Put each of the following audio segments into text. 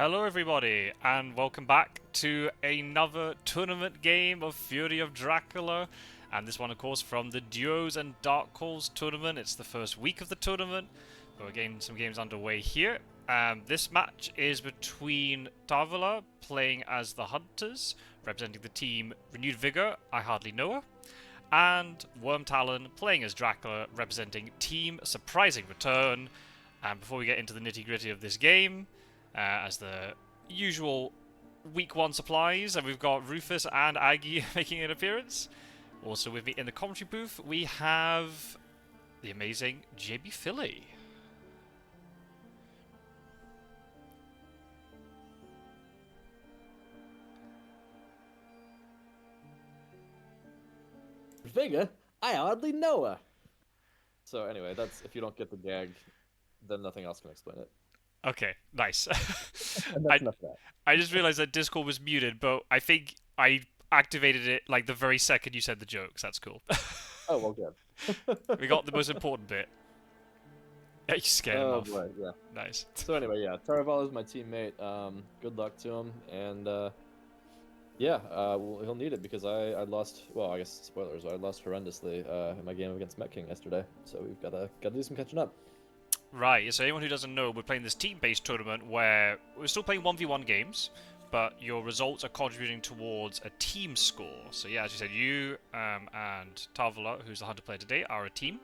Hello everybody, and welcome back to another tournament game of Fury of Dracula. And this one, of course, from the Duos and Dark Calls tournament. It's the first week of the tournament, but we're getting some games underway here. This match is between Tarvalar, playing as the Hunters, representing the team Renewed Vigor, I Hardly Know Her, and Wyrmtalon, playing as Dracula, representing Team Surprising Return. And before we get into the nitty-gritty of this game, as the usual week one supplies, and we've got Rufus and Aggie making an appearance. Also with me in the commentary booth, we have the amazing JB Philly. Vega, I hardly know her. So anyway, that's if you don't get the gag, then nothing else can explain it. Okay, nice. And that's enough of that. I just realized that Discord was muted, but I think I activated it like the very second you said the jokes. That's cool. Oh, well, good. We got the most important bit. Yeah, you scared him off. Boy, yeah. Nice. So anyway, yeah, Tarvalar is my teammate. Good luck to him, and yeah, well, he'll need it because I lost. Well, I guess spoilers. I lost horrendously in my game against Met King yesterday. So we've gotta do some catching up. Right, so anyone who doesn't know, we're playing this team-based tournament where we're still playing 1v1 games, but your results are contributing towards a team score. So yeah, as you said, you and Tarvalar, who's the Hunter player today, are a team.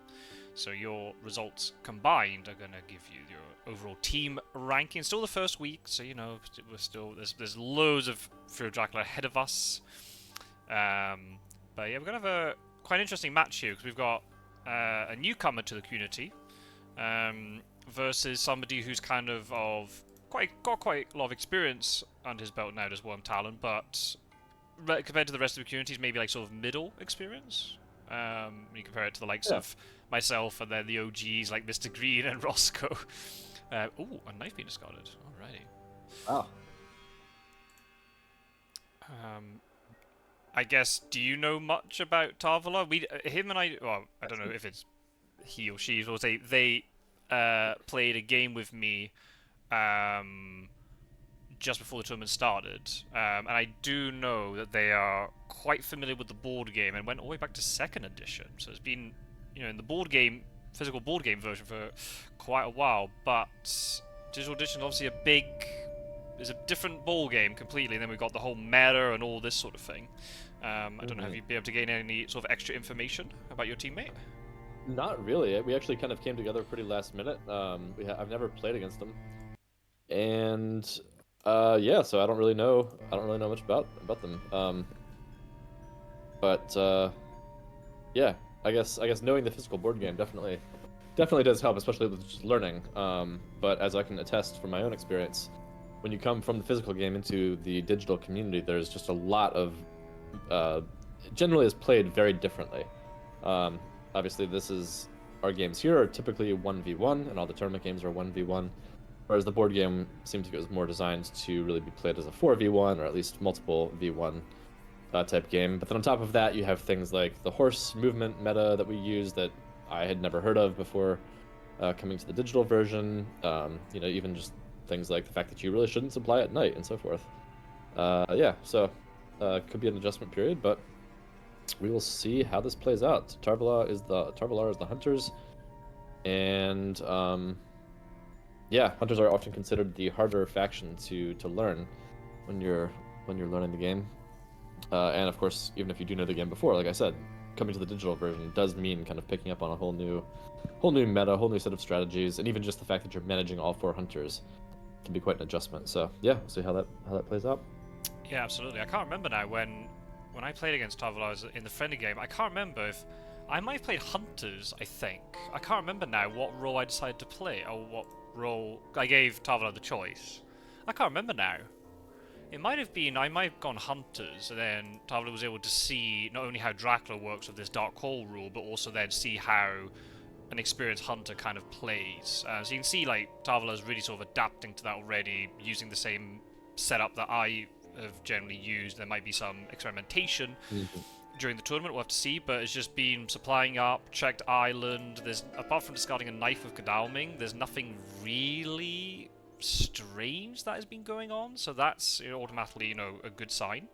So your results combined are going to give you your overall team ranking. Still the first week, so you know, we're still there's loads of Fury of Dracula ahead of us. But yeah, we're going to have a quite interesting match here, because we've got a newcomer to the community. Versus somebody who's kind of got quite a lot of experience under his belt now as Wyrmtalon, but compared to the rest of the community, he's maybe like sort of middle experience. When you compare it to the likes of myself and then the OGs like Mr. Green and Roscoe. Ooh, a knife being discarded. Alrighty. Wow. I guess, do you know much about Tarvalar? Him and I, well, I don't know if it's he or she, or they played a game with me just before the tournament started, and I do know that they are quite familiar with the board game and went all the way back to 2nd edition. So it's been, you know, in the board game, physical board game version for quite a while. But digital edition is obviously is a different ball game completely. And then we've got the whole meta and all this sort of thing. I don't know, have you been able to gain any sort of extra information about your teammate? Not really. We actually kind of came together pretty last minute. I've never played against him, and yeah, so I don't really know much about them. But yeah, I guess knowing the physical board game definitely does help, especially with just learning. But as I can attest from my own experience, when you come from the physical game into the digital community, there's just a lot of generally is played very differently. Obviously, our games here are typically 1v1, and all the tournament games are 1v1, whereas the board game seems to be more designed to really be played as a 4v1, or at least multiple v1 type game. But then on top of that, you have things like the horse movement meta that we use that I had never heard of before coming to the digital version. You know, even just things like the fact that you really shouldn't supply at night and so forth. Yeah, so could be an adjustment period, but we will see how this plays out. Tarvalar is the Hunters, and yeah, Hunters are often considered the harder faction to learn when you're learning the game. And of course, even if you do know the game before, like I said, coming to the digital version does mean kind of picking up on a whole new meta, a whole new set of strategies, and even just the fact that you're managing all 4 Hunters can be quite an adjustment. So yeah, we'll see how that plays out. Yeah, absolutely. I can't remember now when I played against Tarvalar in the friendly game. I can't remember if I might have played Hunters. I think I can't remember now what role I decided to play, or what role I gave Tarvalar the choice. I can't remember now. It might have been I might have gone Hunters, and then Tarvalar was able to see not only how Dracula works with this Dark Hole rule, but also then see how an experienced Hunter kind of plays. So you can see like Tarvalar's really sort of adapting to that already, using the same setup that I have generally used. There might be some experimentation during the tournament, we'll have to see, but it's just been supplying up, checked island. There's, apart from discarding a knife with Godalming, there's nothing really strange that has been going on. So that's automatically, a good sign.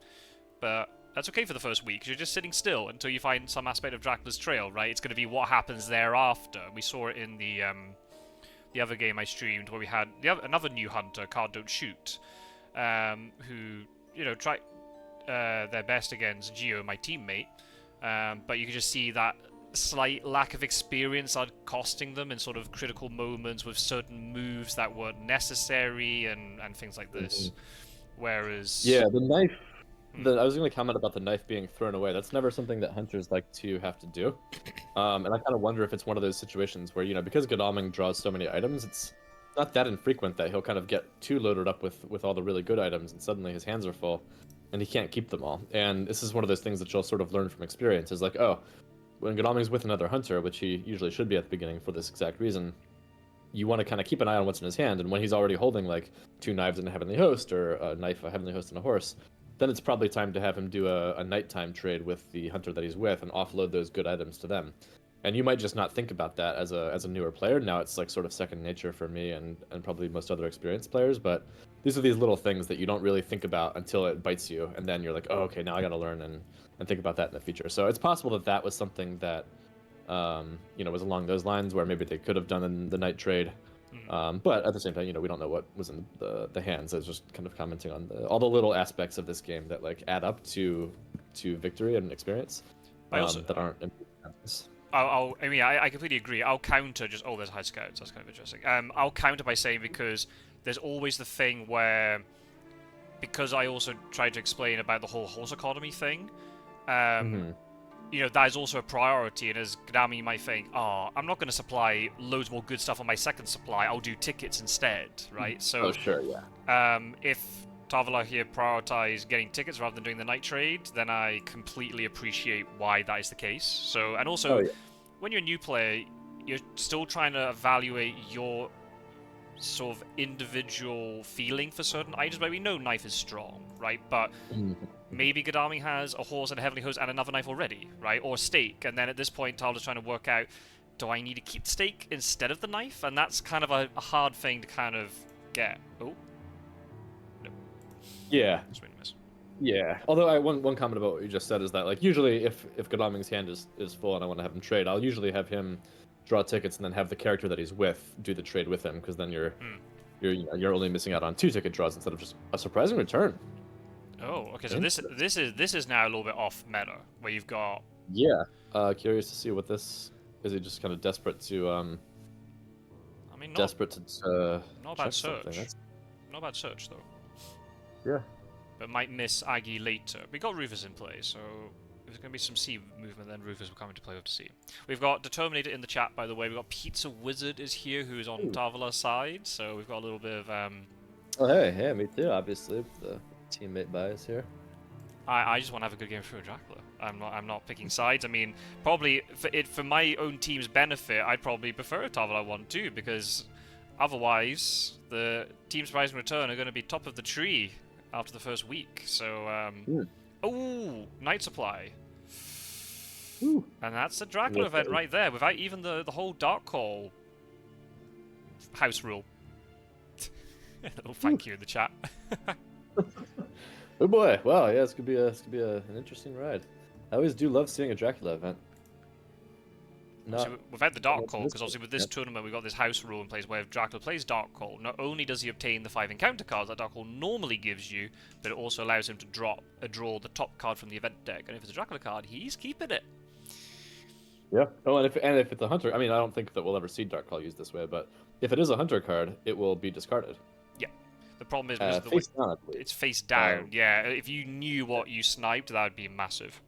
But that's okay for the first week, because you're just sitting still until you find some aspect of Dracula's trail, right? It's going to be what happens thereafter. We saw it in the other game I streamed, where we had another new hunter, Card Don't Shoot, who tried their best against Geo, my teammate, but you can just see that slight lack of experience are costing them in sort of critical moments with certain moves that weren't necessary and things like this. Whereas yeah, the knife. I was going to comment about the knife being thrown away. That's never something that hunters like to have to do. And I kind of wonder if it's one of those situations where, because Godalming draws so many items, it's not that infrequent that he'll kind of get too loaded up with all the really good items, and suddenly his hands are full, and he can't keep them all. And this is one of those things that you'll sort of learn from experience. Is like, oh, when Godalming's with another hunter, which he usually should be at the beginning for this exact reason, you want to kind of keep an eye on what's in his hand. And when he's already holding like 2 knives and a Heavenly Host, or a knife, a Heavenly Host, and a horse, then it's probably time to have him do a nighttime trade with the hunter that he's with and offload those good items to them. And you might just not think about that as a newer player. Now it's like sort of second nature for me and probably most other experienced players. But these are these little things that you don't really think about until it bites you, and then you're like, oh, okay, now I got to learn and think about that in the future. So it's possible that was something that was along those lines, where maybe they could have done in the night trade. But at the same time, we don't know what was in the hands. I was just kind of commenting on all the little aspects of this game that like add up to victory and experience that aren't important. I completely agree. I'll counter just, there's high scouts. That's kind of interesting. I'll counter by saying, because there's always the thing where, because I also tried to explain about the whole horse economy thing, that is also a priority. And as Gdami, you might think, I'm not going to supply loads more good stuff on my second supply. I'll do tickets instead, right? So, sure, yeah. If Tarvalar here prioritize getting tickets rather than doing the night trade, then I completely appreciate why that is the case. So, and also, when you're a new player, you're still trying to evaluate your sort of individual feeling for certain items. But we know knife is strong, right? But maybe Godalming has a horse and a Heavenly Host and another knife already, right? Or a stake. And then at this point, Tarvalar's trying to work out, do I need to keep the stake instead of the knife? And that's kind of a hard thing to kind of get. Oh. No. Yeah. Just made a miss. Yeah. Although one comment about what you just said is that, like, usually if Godalming's hand is full and I want to have him trade, I'll usually have him draw tickets and then have the character that he's with do the trade with him, because then you're only missing out on 2 ticket draws instead of just a surprising return. Oh, okay. So this is now a little bit off meta, where you've got. Yeah. Curious to see what this is. He just kind of desperate to. Desperate to. Not bad search. Not bad search though. Yeah. But might miss Aggie later. We got Rufus in play, so if there's going to be some C movement, then Rufus will come into play with C. We've got Determinator in the chat, by the way. We've got Pizza Wizard is here, who is on Tarvalar's side, so we've got a little bit of. Oh, hey, me too, obviously. The teammate bias here. I just want to have a good game of Fury of Dracula. I'm not picking sides. I mean, probably for my own team's benefit, I'd probably prefer Tarvalar 1 too, because otherwise the team surprising return are going to be top of the tree after the first week. So oh, Night Supply. Ooh. And that's a Dracula event right there, without even the whole Dark Call house rule. A little thank you in the chat. Oh boy! Wow, yeah, this could be an interesting ride. I always do love seeing a Dracula event. We've had the Dark Call, because obviously with this tournament we've got this house rule in place where if Dracula plays Dark Call, not only does he obtain the 5 encounter cards that Dark Call normally gives you, but it also allows him to draw the top card from the event deck. And if it's a Dracula card, he's keeping it. Yeah. Oh, and if it's a hunter, I mean, I don't think that we'll ever see Dark Call used this way, but if it is a hunter card, it will be discarded. Yeah. The problem is face down, it's face down. Yeah. If you knew what you sniped, that would be massive.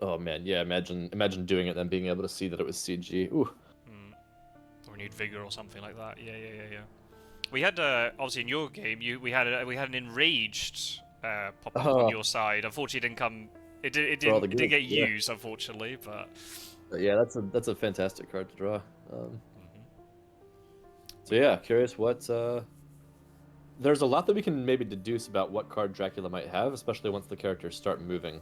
Oh man, yeah. Imagine doing it and then being able to see that it was CG. Ooh. Or renewed vigor or something like that. Yeah. We had obviously in your game, we had an enraged pop up on your side. Unfortunately, it didn't come. It didn't get used, unfortunately. But yeah, that's a fantastic card to draw. So yeah, curious what. There's a lot that we can maybe deduce about what card Dracula might have, especially once the characters start moving.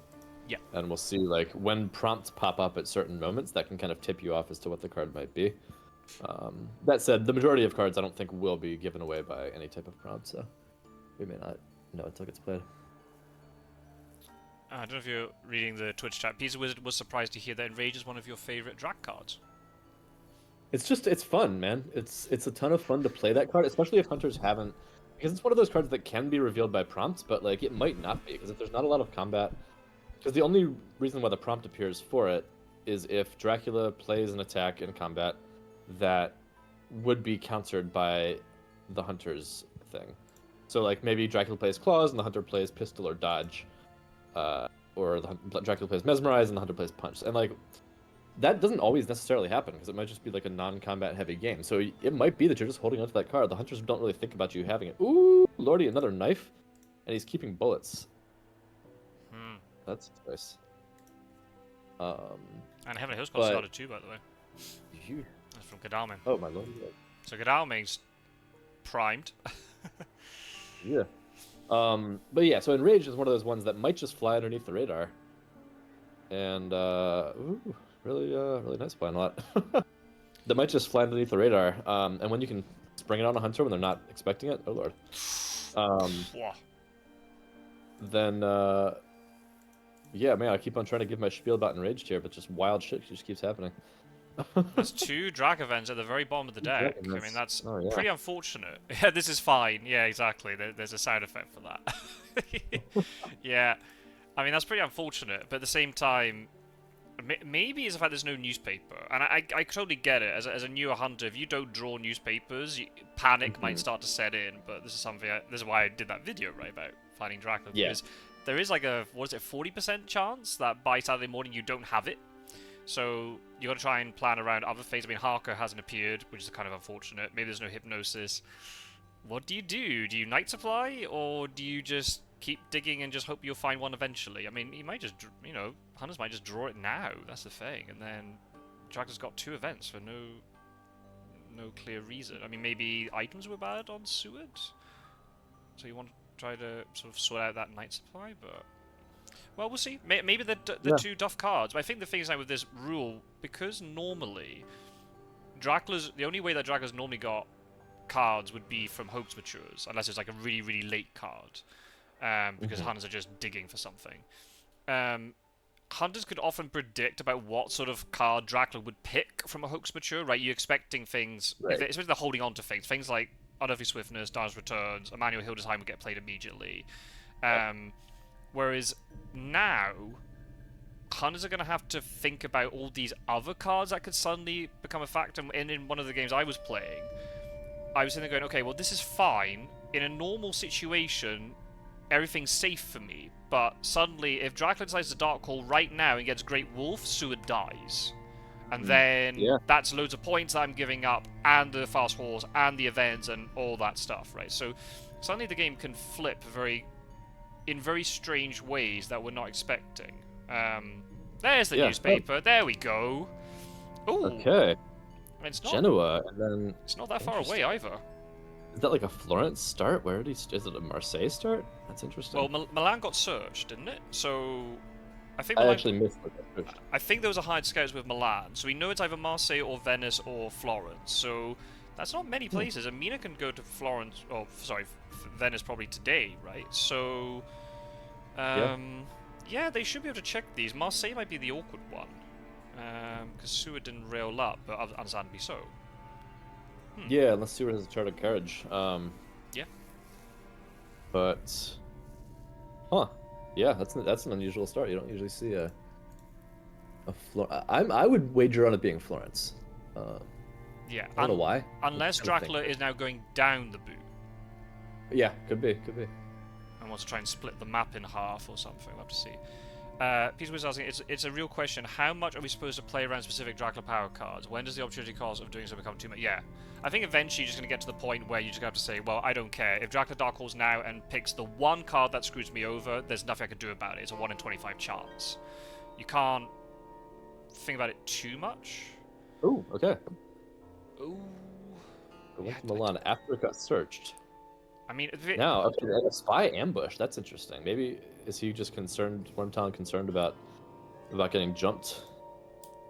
Yeah. And we'll see, like, when prompts pop up at certain moments, that can kind of tip you off as to what the card might be. That said, the majority of cards I don't think will be given away by any type of prompt, so we may not know until it gets played. I don't know if you're reading the Twitch chat. Pizza Wizard was surprised to hear that Enrage is one of your favorite Drac cards. It's fun, man. It's a ton of fun to play that card, especially if hunters haven't, because it's one of those cards that can be revealed by prompts, but like it might not be, because if there's not a lot of combat, because the only reason why the prompt appears for it is if Dracula plays an attack in combat that would be countered by the hunter's thing. So like maybe Dracula plays claws and the hunter plays pistol or dodge, or Dracula plays mesmerize and the hunter plays punch, and like that doesn't always necessarily happen because it might just be like a non-combat heavy game. So it might be that you're just holding onto that card. The hunters don't really think about you having it. Ooh, lordy, another knife, and he's keeping bullets. That's nice. And Heavenly Host got started too, by the way. That's from Godalming. Oh my lord. So Godalming's primed. Yeah. But yeah, so Enrage is one of those ones that might just fly underneath the radar. And ooh, really nice flying a lot. That might just fly underneath the radar. And when you can spring it on a hunter when they're not expecting it, oh lord. Then yeah, man, I keep on trying to give my spiel about Enraged here, but just wild shit just keeps happening. There's 2 Drac events at the very bottom of the deck. I mean, that's pretty unfortunate. Yeah, this is fine. Yeah, exactly. There's a side effect for that. Yeah, I mean, that's pretty unfortunate, but at the same time, maybe it's the fact there's no newspaper. And I totally get it. As a newer hunter, if you don't draw newspapers, panic might start to set in, but this is something, this is why I did that video, right, about finding Dracula. Yeah. Because there is like a, what is it, 40% chance that by Saturday morning you don't have it. So you got to try and plan around other things. I mean, Harker hasn't appeared, which is kind of unfortunate. Maybe there's no hypnosis. What do? Do you night supply, or do you just keep digging and just hope you'll find one eventually? I mean, you might just, you know, hunters might just draw it now. That's the thing. And then Dracula's got 2 events for no clear reason. I mean, maybe items were bad on Seward, so you want to try to sort of sort out that night supply, but. Well, we'll see. Maybe the 2 Duff cards. But I think the thing is now with this rule, because normally the only way that Dracula's normally got cards would be from Hope's Matures, unless it's like a really late card, because hunters are just digging for something. Hunters could often predict about what sort of card Dracula would pick from a Hope's Mature, right? You're expecting things, especially they're holding on to things like Unearthly Swiftness, Darn's Returns, Emmanuel Hildesheim would get played immediately. Whereas now, hunters are going to have to think about all these other cards that could suddenly become a factor. And in one of the games I was playing, I was sitting there going, okay, well, this is fine. In a normal situation, everything's safe for me. But suddenly, if Dracula decides to Dark Hole right now and gets Great Wolf, Seward dies. And then that's loads of points that I'm giving up, and the Fast Horse, and the events, and all that stuff, right? So suddenly the game can flip in very strange ways that we're not expecting. There's the newspaper. There we go. Ooh. Okay. I mean, it's not Genoa, and then it's not that far away either. Is that like a Florence start? Where did he? Is it a Marseille start? That's interesting. Well, Milan got searched, didn't it? So I think I actually missed it. I think there was a hired scouts with Milan, so we know it's either Marseille or Venice or Florence. So that's not many places. And Mina can go to Florence, or sorry, Venice probably today, right? So, yeah, they should be able to check these. Marseille might be the awkward one, because Seward didn't rail up, but understandably so. Yeah, unless Seward has a chartered carriage. Yeah. But, yeah, that's an unusual start. You don't usually see a I would wager on it being Florence. Yeah. I don't know why. Unless Dracula is now going down the boot. Yeah, could be. And wants to try and split the map in half or something. We'll have to see. Peter was asking, it's a real question. How much are we supposed to play around specific Dracula power cards? When does the opportunity cost of doing so become too much? Yeah. I think eventually you're just going to get to the point where you're just going to have to say, well, I don't care. If Dracula Dark Holes now and picks the one card that screws me over, there's nothing I can do about it. It's a 1 in 25 chance. You can't think about it too much. Ooh, okay. Ooh. I went to Milan after it got searched. I mean, now, okay, a spy ambush. That's interesting. Maybe is he just concerned? Wyrmtalon concerned about getting jumped?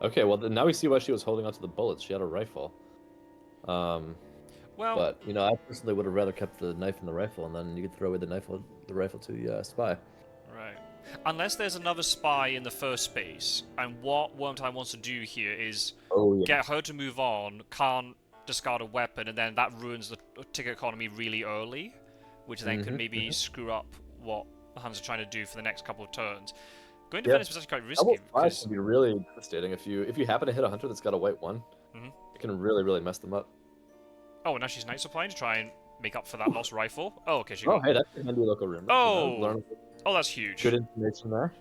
Okay, well then now we see why she was holding onto the bullets. She had a rifle. Well, But you know, I personally would have rather kept the knife and the rifle, and then you could throw away the rifle to the spy. right. Unless there's another spy in the first space, and what Wyrmtalon wants to do here is Oh yeah. get her to move on, can't discard a weapon, and then that ruins the ticket economy really early, which then could maybe screw up what the Huns are trying to do for the next couple of turns. Going Yeah. defensive is actually quite Double risky spies because. can be really devastating if you happen to hit a hunter that's got a white one. Mhm. It can really mess them up. Oh, and now she's night supplying to try and make up for that lost rifle. Oh, okay, she Oh, got. hey, that's a handy local rumor. You know, Oh, learn oh, that's huge. good information there.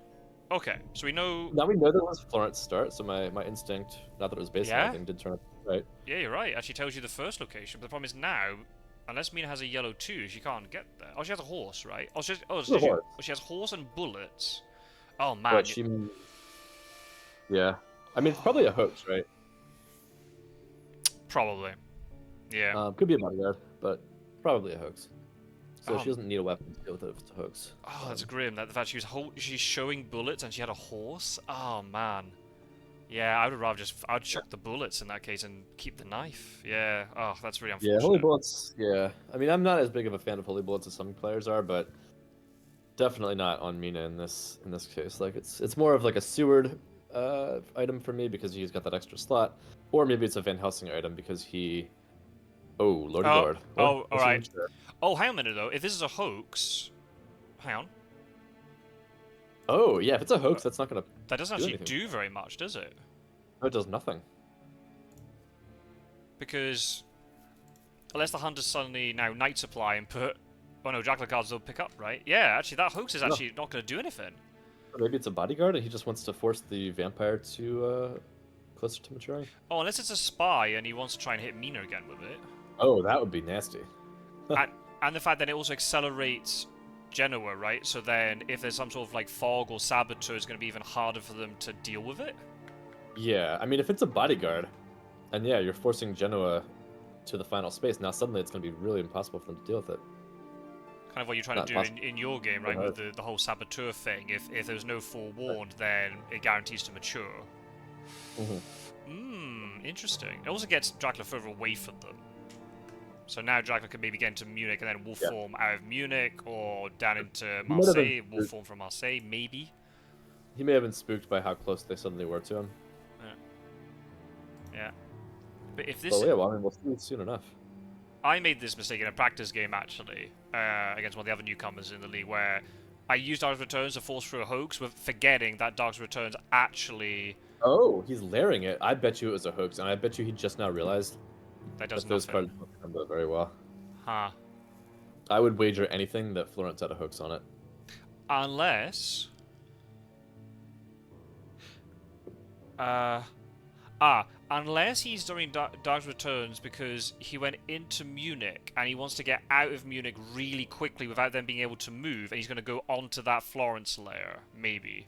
Okay, so we know. Now we know that it was Florence start, so my instinct, not that it was based on Yeah, anything, did turn out right. yeah, you're right. Actually, tells you the first location. But the problem is now, unless Mina has a yellow 2, she can't get there. Oh, she has a horse, right? Oh, She's a horse. she has horse and bullets. Oh man. But she, yeah. I mean, it's probably a hoax, right? Probably. Yeah. Could be a bodyguard, but probably a hoax. So she Um, doesn't need a weapon to deal with it if it's a hoax. Oh, that's grim. That the fact she's showing bullets and she had a horse. Oh man. Yeah, I would rather I'd chuck the bullets in that case and keep the knife. Yeah. Oh, that's really unfortunate. Yeah, holy bullets. Yeah, I mean, I'm not as big of a fan of holy bullets as some players are, but definitely not on Mina in this case. Like, it's more of like a Seward item for me because he's got that extra slot, or maybe it's a Van Helsing item because he. Oh, Lordy Oh, Lord. oh, Well, alright. Oh, hang on a minute though. If this is a hoax, hang on. Oh, yeah, if it's a hoax, that's not gonna. That doesn't do actually anything. do very much, does it? No, it does nothing. Because unless the hunters suddenly now night supply and put. Oh no, Dracula cards will pick up, right? Yeah, actually, that hoax is actually not going to do anything. Or maybe it's a bodyguard and he just wants to force the vampire to closer to maturing. Oh, unless it's a spy and he wants to try and hit Mina again with it. Oh, that would be nasty. and the fact that it also accelerates Genoa, right? So then if there's some sort of like fog or saboteur, it's going to be even harder for them to deal with it. Yeah, I mean, if it's a bodyguard, and yeah, you're forcing Genoa to the final space, now suddenly it's going to be really impossible for them to deal with it. Kind of what you're trying to do in your game, right? With the whole saboteur thing. If there's no forewarned, then it guarantees to mature. Interesting. It also gets Dracula further away from them. So now Dracula can maybe get into Munich and then wolf form out of Munich or down into Marseille, wolf form from Marseille, maybe. He may have been spooked by how close they suddenly were to him. Yeah. But if this... Well, yeah, well, I mean, we'll see it soon enough. I made this mistake in a practice game, actually, against one of the other newcomers in the league, where I used Dark's Returns to force through a hoax, with forgetting that Dark's Returns actually... Oh, he's layering it. I bet you it was a hoax, and I bet you he just now realized that does those nothing. cards don't come out very well. Huh. I would wager anything that Florence had a hoax on it. Unless... unless he's doing Dark's Returns because he went into Munich and he wants to get out of Munich really quickly without them being able to move, and he's going to go onto that Florence layer, maybe.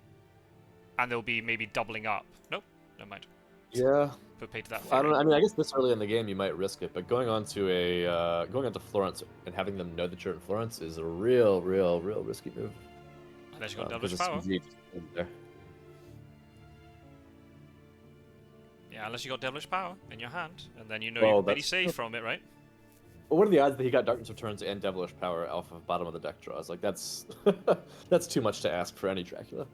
And they'll be maybe doubling up. Nope, never mind. Yeah. Put pay to that. I don't. I mean, I guess this early in the game you might risk it, but going on to Florence and having them know that you're in Florence is a real risky move. Unless you got devilish power. Yeah, unless you got devilish power in your hand, and then you know you're pretty safe from it, right? Well, what are the odds that he got Darkness Returns and devilish power off of bottom of the deck draws? Like that's that's too much to ask for any Dracula.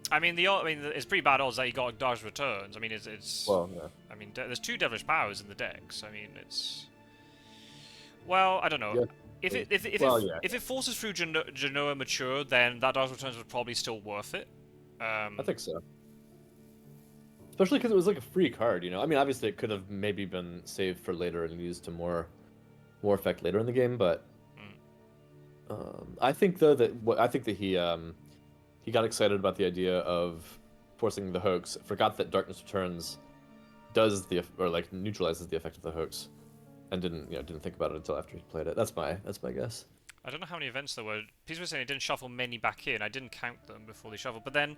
I mean, it's pretty bad odds that he got Dark's Returns. I mean, it's well, yeah. I mean, there's 2 devilish powers in the decks. I mean, it's well, I don't know. Yeah. If it forces through Genoa mature, then that Dark's Returns was probably still worth it. I think so. Especially because it was like a free card, you know. I mean, obviously it could have maybe been saved for later and used to more effect later in the game, but I think though that he got excited about the idea of forcing the hoax, forgot that Darkness Returns does neutralizes the effect of the hoax, and didn't think about it until after he played it. That's my guess. I don't know how many events there were. People were saying he didn't shuffle many back in. I didn't count them before they shuffled, but then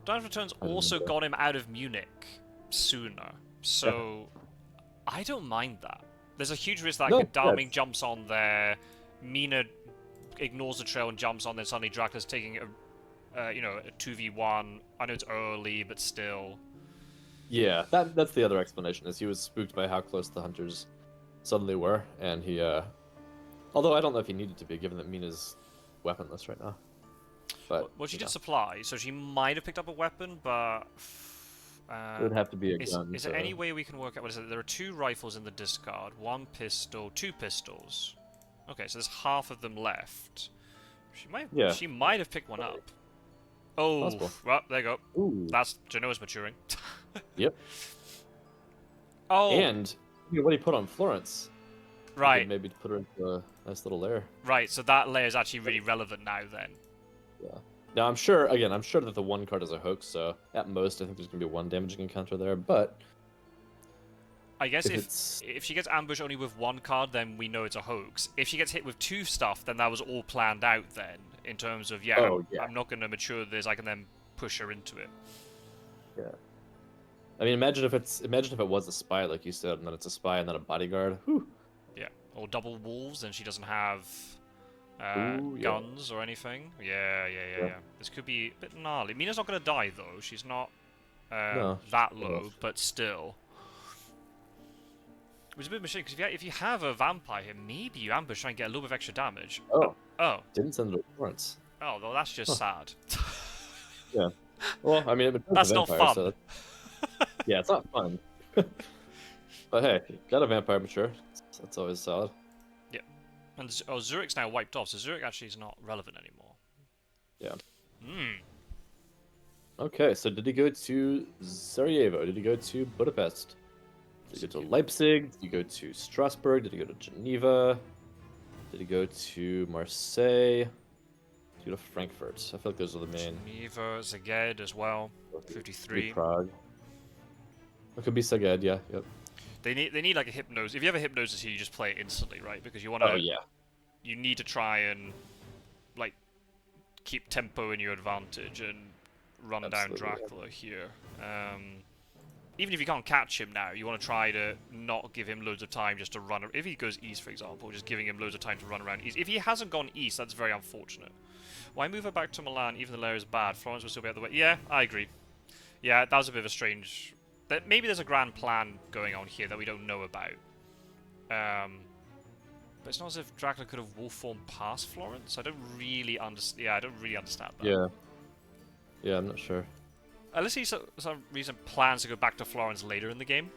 Darkness Returns also got him out of Munich sooner, so I don't mind that. There's a huge risk that Godalming jumps on there, Mina ignores the trail and jumps on, then suddenly Dracula's taking a 2v1. I know it's early, but still. Yeah, that's the other explanation. Is he was spooked by how close the hunters suddenly were, and he. Although I don't know if he needed to be, given that Mina's weaponless right now. But Well, she you did know, supply, so she might have picked up a weapon, but it would have to be a is gun. there To... any way we can work out what is it? There are 2 rifles in the discard, 1 pistol, 2 pistols. Okay, so there's half of them left. Yeah, She might have picked one up. Oh, possible. well, there you go. Ooh. That's Genoa's maturing. Yep. Oh, And what he put on Florence, you could right, maybe put her into a nice little lair. right. So that layer is actually really relevant now. Then Yeah. Now I'm sure. Again, I'm sure that the one card is a hoax. So at most, I think there's gonna be 1 damaging encounter there. But I guess if if it's she gets ambushed only with 1 card, then we know it's a hoax. If she gets hit with 2 stuff, then that was all planned out. Then in terms of oh yeah, I'm not going to mature this. I can then push her into it. yeah. I mean, imagine if it was a spy like you said, and then it's a spy and then a bodyguard. Whew. Yeah, or double wolves, and she doesn't have Ooh, yeah. guns or anything. Yeah. This could be a bit gnarly. Mina's not going to die though. She's not No, that low, but still. Which is a bit of a shame, because if you have a vampire here, maybe you ambush try and get a little bit of extra damage. Oh, Oh. didn't send it to Florence. Oh, well, that's just sad. Yeah. Well, I mean, it That's a not vampire, fun. so yeah, it's not fun. But hey, got a vampire mature. That's always solid. Yep. And Zurich's now wiped off, so Zurich actually is not relevant anymore. Yeah. Hmm. Okay, so did he go to Sarajevo? Did he go to Budapest? Did he go to Leipzig? Did he go to Strasbourg? Did he go to Geneva? Did he go to Marseille? Did he go to Frankfurt? I feel like those are the main. Geneva, Szeged as well. 53. Prague. It could be Szeged, yeah. Yep. They need like a hypnosis. If you have a hypnosis here, you just play it instantly, right? Because you want to. Oh yeah. You need to try and like keep tempo in your advantage and run Absolutely, down Dracula here. Even if you can't catch him now, you want to try to not give him loads of time just to run. If he goes east, for example, just giving him loads of time to run around east. If he hasn't gone east, that's very unfortunate. Why move her back to Milan? Even the layer is bad. Florence will still be out of the way. Yeah, I agree. Yeah, that was a bit of a strange. That maybe there's a grand plan going on here that we don't know about. But it's not as if Dracula could have wolf formed past Florence. I don't really understand. Yeah, I don't really understand that. Yeah. Yeah, I'm not sure. Unless he, for some reason, plans to go back to Florence later in the game.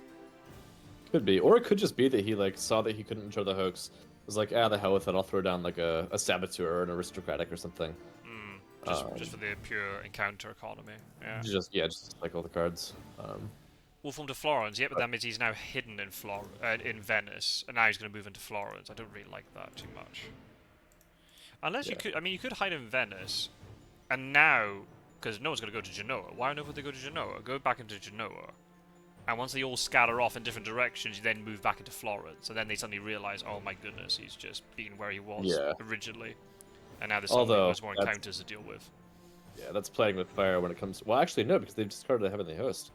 Could be, or it could just be that he like saw that he couldn't ensure the hoax. Was like, ah, the hell with it. I'll throw down like a saboteur or an aristocratic or something. Just for the pure encounter economy. Yeah. Just like all the cards. Wolf formed to Florence. Yeah, but that means he's now hidden in Venice, and now he's going to move into Florence. I don't really like that too much. Unless you could, I mean, you could hide in Venice, and now, because no one's going to go to Genoa. Why on earth would they go to Genoa? Go back into Genoa, and once they all scatter off in different directions, you then move back into Florence, and then they suddenly realize, oh my goodness, he's just been where he was originally, and now there's more encounters to deal with. Yeah, that's playing with fire when it comes. Well, actually, no, because they've discarded the Heavenly Host.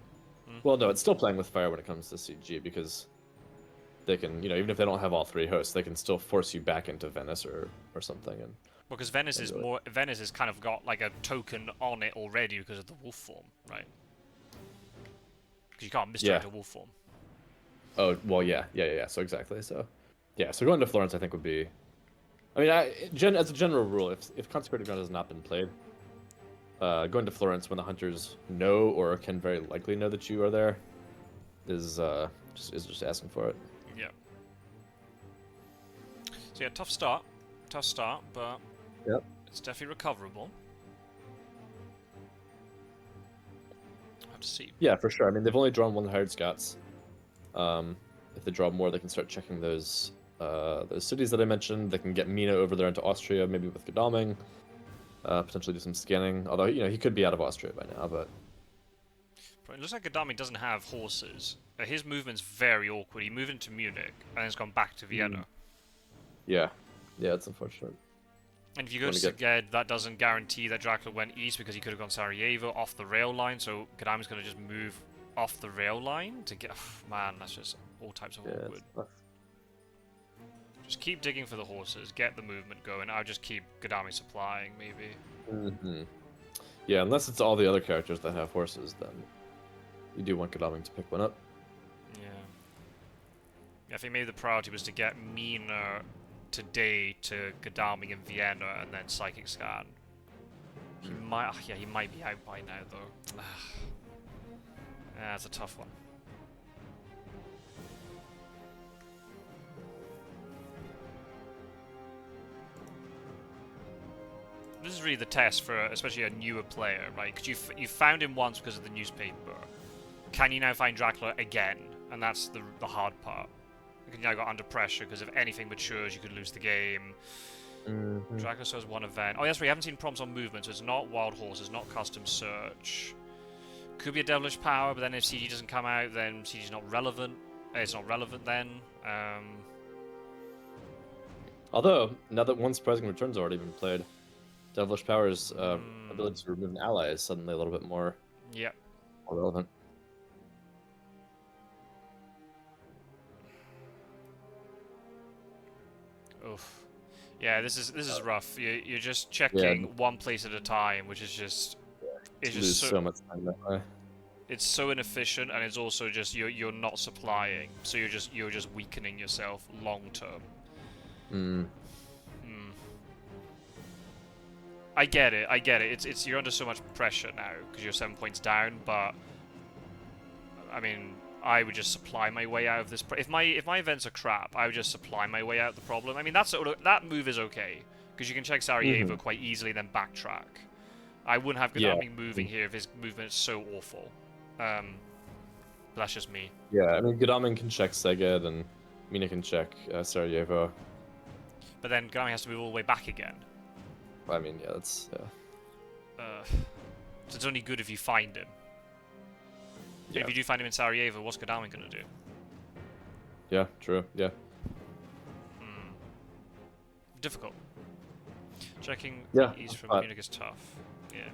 Well, no, it's still playing with fire when it comes to CG because they can, even if they don't have all 3 hosts, they can still force you back into Venice or something. And because Venice has kind of got like a token on it already because of the wolf form, right? Because you can't misdirect a wolf form. Oh well, yeah. So exactly, so going to Florence, I think would be. I mean, as a general rule, if Consecrated Ground has not been played, going to Florence when the hunters know or can very likely know that you are there is just asking for it. Yeah. So yeah, tough start, but it's definitely recoverable. I'll have to see. Yeah, for sure. I mean, they've only drawn 1 hired Scots. If they draw more, they can start checking those cities that I mentioned. They can get Mina over there into Austria, maybe with Godalming. Potentially do some scanning. Although, he could be out of Austria by now, but... It looks like Godalming doesn't have horses. His movement's very awkward. He moved into Munich, and then has gone back to Vienna. Yeah, it's unfortunate. And if you go to Szeged, that doesn't guarantee that Dracula went east, because he could have gone Sarajevo off the rail line, so Godalming's going to just move off the rail line to get... man, that's just all types of awkward. Just keep digging for the horses, get the movement going. I'll just keep Godalming supplying, maybe. Yeah, unless it's all the other characters that have horses, then you do want Godalming to pick one up. Yeah. I think maybe the priority was to get Mina today to Godalming in Vienna and then Psychic Scan. He might, yeah, he might be out by now though. Yeah, that's a tough one. This is really the test for especially a newer player, right? Because you found him once because of the newspaper. Can you now find Dracula again? And that's the hard part. You now got under pressure because if anything matures, you could lose the game. Dracula shows one event. Oh, yes, we haven't seen prompts on movement, so it's not Wild Horse, it's not Custom Search. Could be a Devilish Power, but then if CD doesn't come out, then CD's not relevant. It's not relevant then. Although, now that one Surprising Return's already been played, Devilish Power's ability to remove an ally is suddenly a little bit more, more relevant. Oof. Yeah, this is rough. You're just checking one place at a time, which is just it's just so much time that way. It's so inefficient, and it's also just you're not supplying, so you're just weakening yourself long term. I get it. It's you're under so much pressure now because you're 7 points down, but I mean, I would just supply my way out of this. If my events are crap, I would just supply my way out of the problem. I mean, that move is okay because you can check Sarajevo quite easily, then backtrack. I wouldn't have Godalming moving here if his movement is so awful. But that's just me. Yeah, I mean, Godalming can check Szeged and Mina can check Sarajevo. But then Godalming has to move all the way back again. I mean, yeah, that's so it's only good if you find him. Yeah. If you do find him in Sarajevo, what's Godalming gonna do? Yeah, true. Yeah. Difficult. Checking east from Munich is tough. Yeah.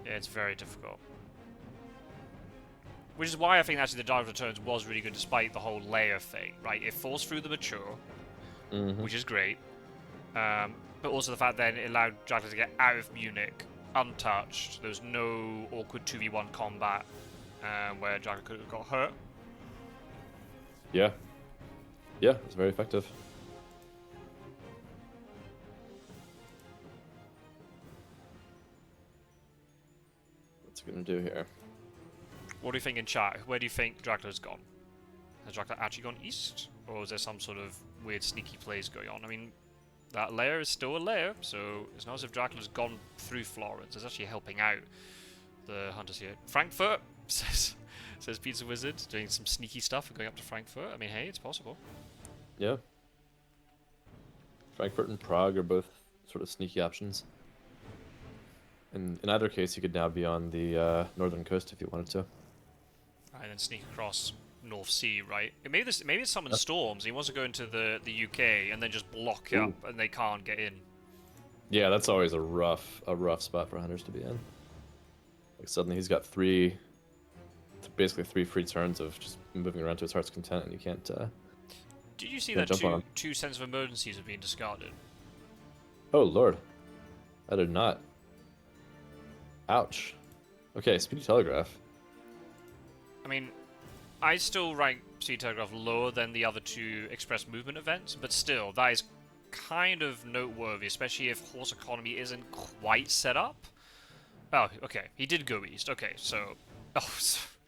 Yeah, it's very difficult. Which is why I think actually the Dark Returns was really good despite the whole layer thing, right? It falls through the mature, which is great. But also the fact that it allowed Dracula to get out of Munich untouched. There was no awkward 2v1 combat where Dracula could have got hurt. Yeah. Yeah, it's very effective. What's it gonna do here? What do you think in chat? Where do you think Dracula's gone? Has Dracula actually gone east? Or is there some sort of weird sneaky plays going on? I mean, that layer is still a layer, so it's not as if Dracula's gone through Florence. It's actually helping out the hunters here. Frankfurt, says Pizza Wizard, doing some sneaky stuff and going up to Frankfurt. I mean, hey, it's possible. Yeah. Frankfurt and Prague are both sort of sneaky options. In either case, you could now be on the northern coast if you wanted to. And then sneak across North Sea, right? Maybe it's summon storms. He wants to go into the UK and then just block up, and they can't get in. Yeah, that's always a rough spot for hunters to be in. Like suddenly he's got basically three free turns of just moving around to his heart's content, and you can't. Did you see that two Sense of Emergencies have been discarded? Oh lord, I did not. Ouch. Okay, Speedy Telegraph. I mean, I still rank Speedy Telegraph lower than the other two Express Movement events, but still, that is kind of noteworthy, especially if Horse Economy isn't quite set up. Oh, okay, he did go east. Okay, so... Oh,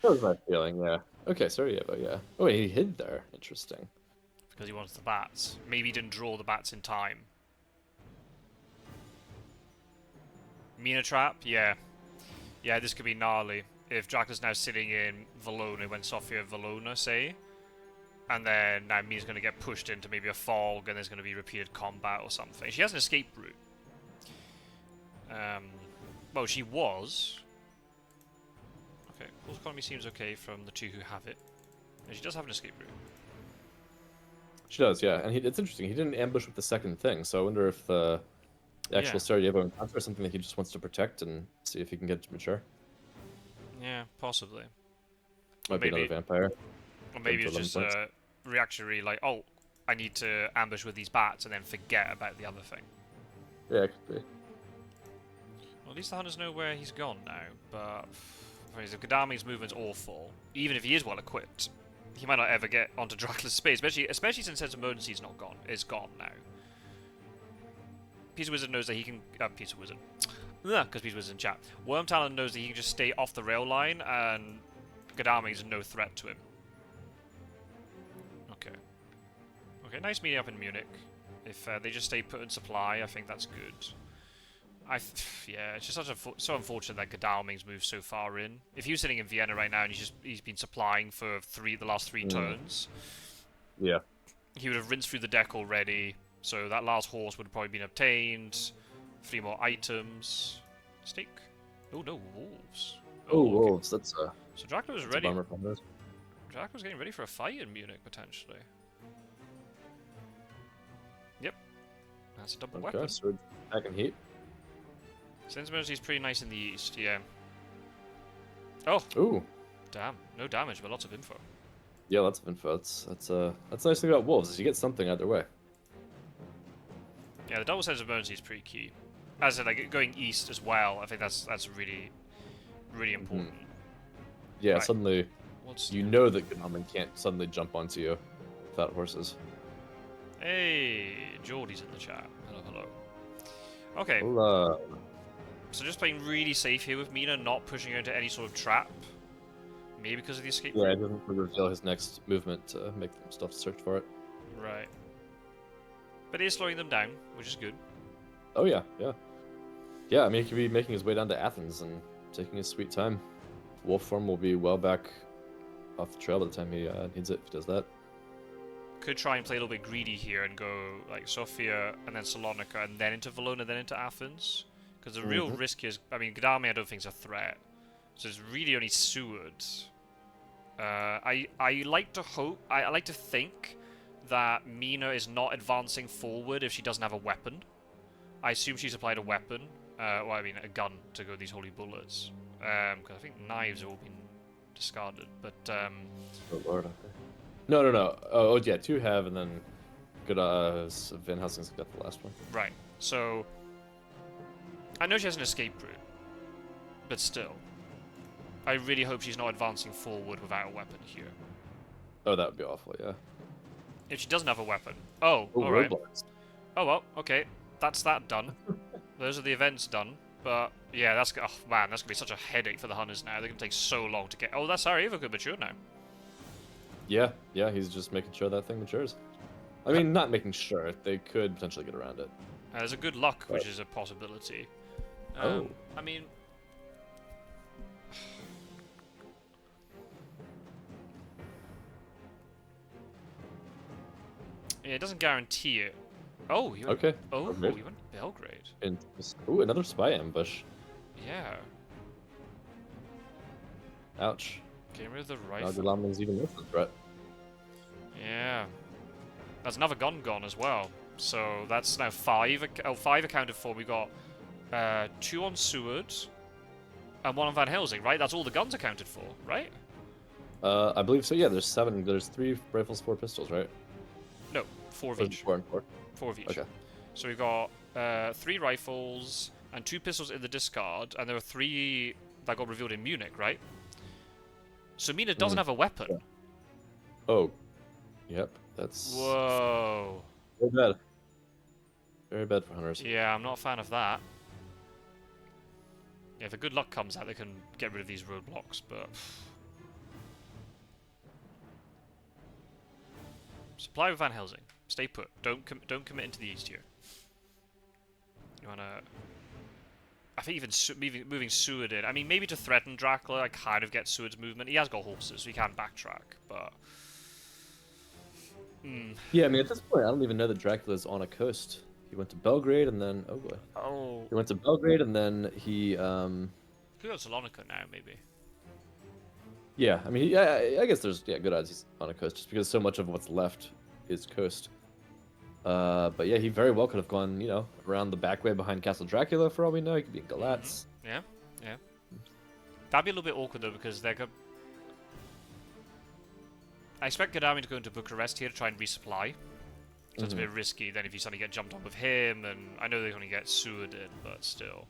that was my feeling, yeah. Okay, sorry, Eva, yeah. Oh, wait, he hid there. Interesting. Because he wants the bats. Maybe he didn't draw the bats in time. Mina Trap? Yeah. Yeah, this could be gnarly. If Dracula's now sitting in Valona, when Sofia Valona, say, and then now Mina's going to get pushed into maybe a fog, and there's going to be repeated combat or something. She has an escape route. Well, she was. Okay, Horse Economy seems okay from the two who have it. And she does have an escape route. She does, yeah. And it's interesting. He didn't ambush with the second thing, so I wonder if the actual Sarajevo encounter is something that he just wants to protect and see if he can get it to mature. Yeah, possibly. Might be another vampire. Or maybe it's just reactionary, like, oh, I need to ambush with these bats and then forget about the other thing. Yeah, it could be. Well, at least the hunters know where he's gone now, but If Gadami's movement's awful, even if he is well equipped, he might not ever get onto Dracula's space, especially since Sense of Emergency is gone now. Pizza Wizard knows that he can... Pizza Wizard. Because Pizza Wizard's in chat. Wyrmtalon knows that he can just stay off the rail line, and Gadami's no threat to him. Okay. Okay, nice meeting up in Munich. If they just stay put in supply, I think that's good. Yeah, it's just so unfortunate that Godalming's moved so far in. If he was sitting in Vienna right now and he's been supplying for the last three turns, yeah, he would have rinsed through the deck already. So that last horse would have probably been obtained. 3 more items. Stake. Oh no, wolves. Oh, okay. wolves. That's so Dracula was that's ready. a bummer from this. Dracula's getting ready for a fight in Munich potentially. Yep, that's a double weapon. So back in heat. Sense Emergency is pretty nice in the east, yeah. Oh! Ooh. Damn, no damage, but lots of info. Yeah, lots of info. That's the nice thing about wolves is you get something either way. Yeah, the double Sense of Emergency is pretty key. As I said, like going east as well, I think that's really, really important. Yeah, right. Suddenly, you know that Godalming can't suddenly jump onto you without horses. Hey, Geordie's in the chat. Hello, hello. Okay. Well, So just playing really safe here with Mina, not pushing her into any sort of trap. Maybe because of the escape yeah, route. it doesn't reveal his next movement to make them stuff to search for it. Right. But it is slowing them down, which is good. Oh yeah, yeah. Yeah, I mean, he could be making his way down to Athens and taking his sweet time. Wolf form will be well back off the trail by the time he needs it, if he does that. Could try and play a little bit greedy here and go like Sofia and then Salonika and then into Valona, then into Athens. Because the real risk is, I mean, Godalming I don't think is a threat. So it's really only Seward. I like to hope, I like to think that Mina is not advancing forward if she doesn't have a weapon. I assume she's applied a weapon, well, I mean a gun to go with these holy bullets. Because I think knives have all been discarded, but Oh lord. Okay. No. Oh yeah, 2 have, and then Van Helsing's got the last one. Right. So I know she has an escape route, but still, I really hope she's not advancing forward without a weapon here. Oh, that would be awful. Yeah. If she doesn't have a weapon, all right. Roadblocks. Oh well, okay, that's that done. Those are the events done. But yeah, that's oh man, that's gonna be such a headache for the hunters now. They're gonna take so long to get. Oh, that's our Ava could mature now. Yeah, he's just making sure that thing matures. I mean, not making sure. They could potentially get around it. There's a good luck, which is a possibility. I mean, yeah, it doesn't guarantee it. Oh, he went, Okay. Oh, he went Belgrade. Ooh, another spy ambush. Yeah. Ouch. Getting rid of the Now rifle. Godalming's even less of a threat. Yeah. That's another gun gone as well. So that's now 5. Oh, 5 accounted for. We got 2 on Seward and 1 on Van Helsing, right? That's all the guns accounted for, right? I believe so. Yeah, there's 7. There's 3 rifles, 4 pistols, right? No, 4 of Or each. 4 and 4. 4 of each. Okay. So we've got 3 rifles and 2 pistols in the discard, and there were 3 that got revealed in Munich, right? So Mina doesn't have a weapon. Yeah. Oh. Yep. That's Whoa. very bad. Very bad for hunters. Yeah, I'm not a fan of that. Yeah, if the good luck comes out, they can get rid of these roadblocks, but... Supply with Van Helsing. Stay put. Don't commit into the east here. You wanna... I think even moving Seward in. I mean, maybe to threaten Dracula, I kind of get Seward's movement. He has got horses, so he can backtrack, but... Yeah, I mean, at this point, I don't even know that Dracula's on a coast. He went to Belgrade, and then... Oh, boy. Oh. He went to Belgrade, and then he... Could go to Salonika now, maybe. Yeah, I mean, I guess there's good odds he's on a coast, just because so much of what's left is coast. But yeah, he very well could have gone, around the back way behind Castle Dracula, for all we know. He could be in Galatz. Yeah. That'd be a little bit awkward, though, because they're going... I expect Gadami to go into Bucharest here to try and resupply. So it's a bit risky then if you suddenly get jumped on with him, and I know they only get Seward in, but still.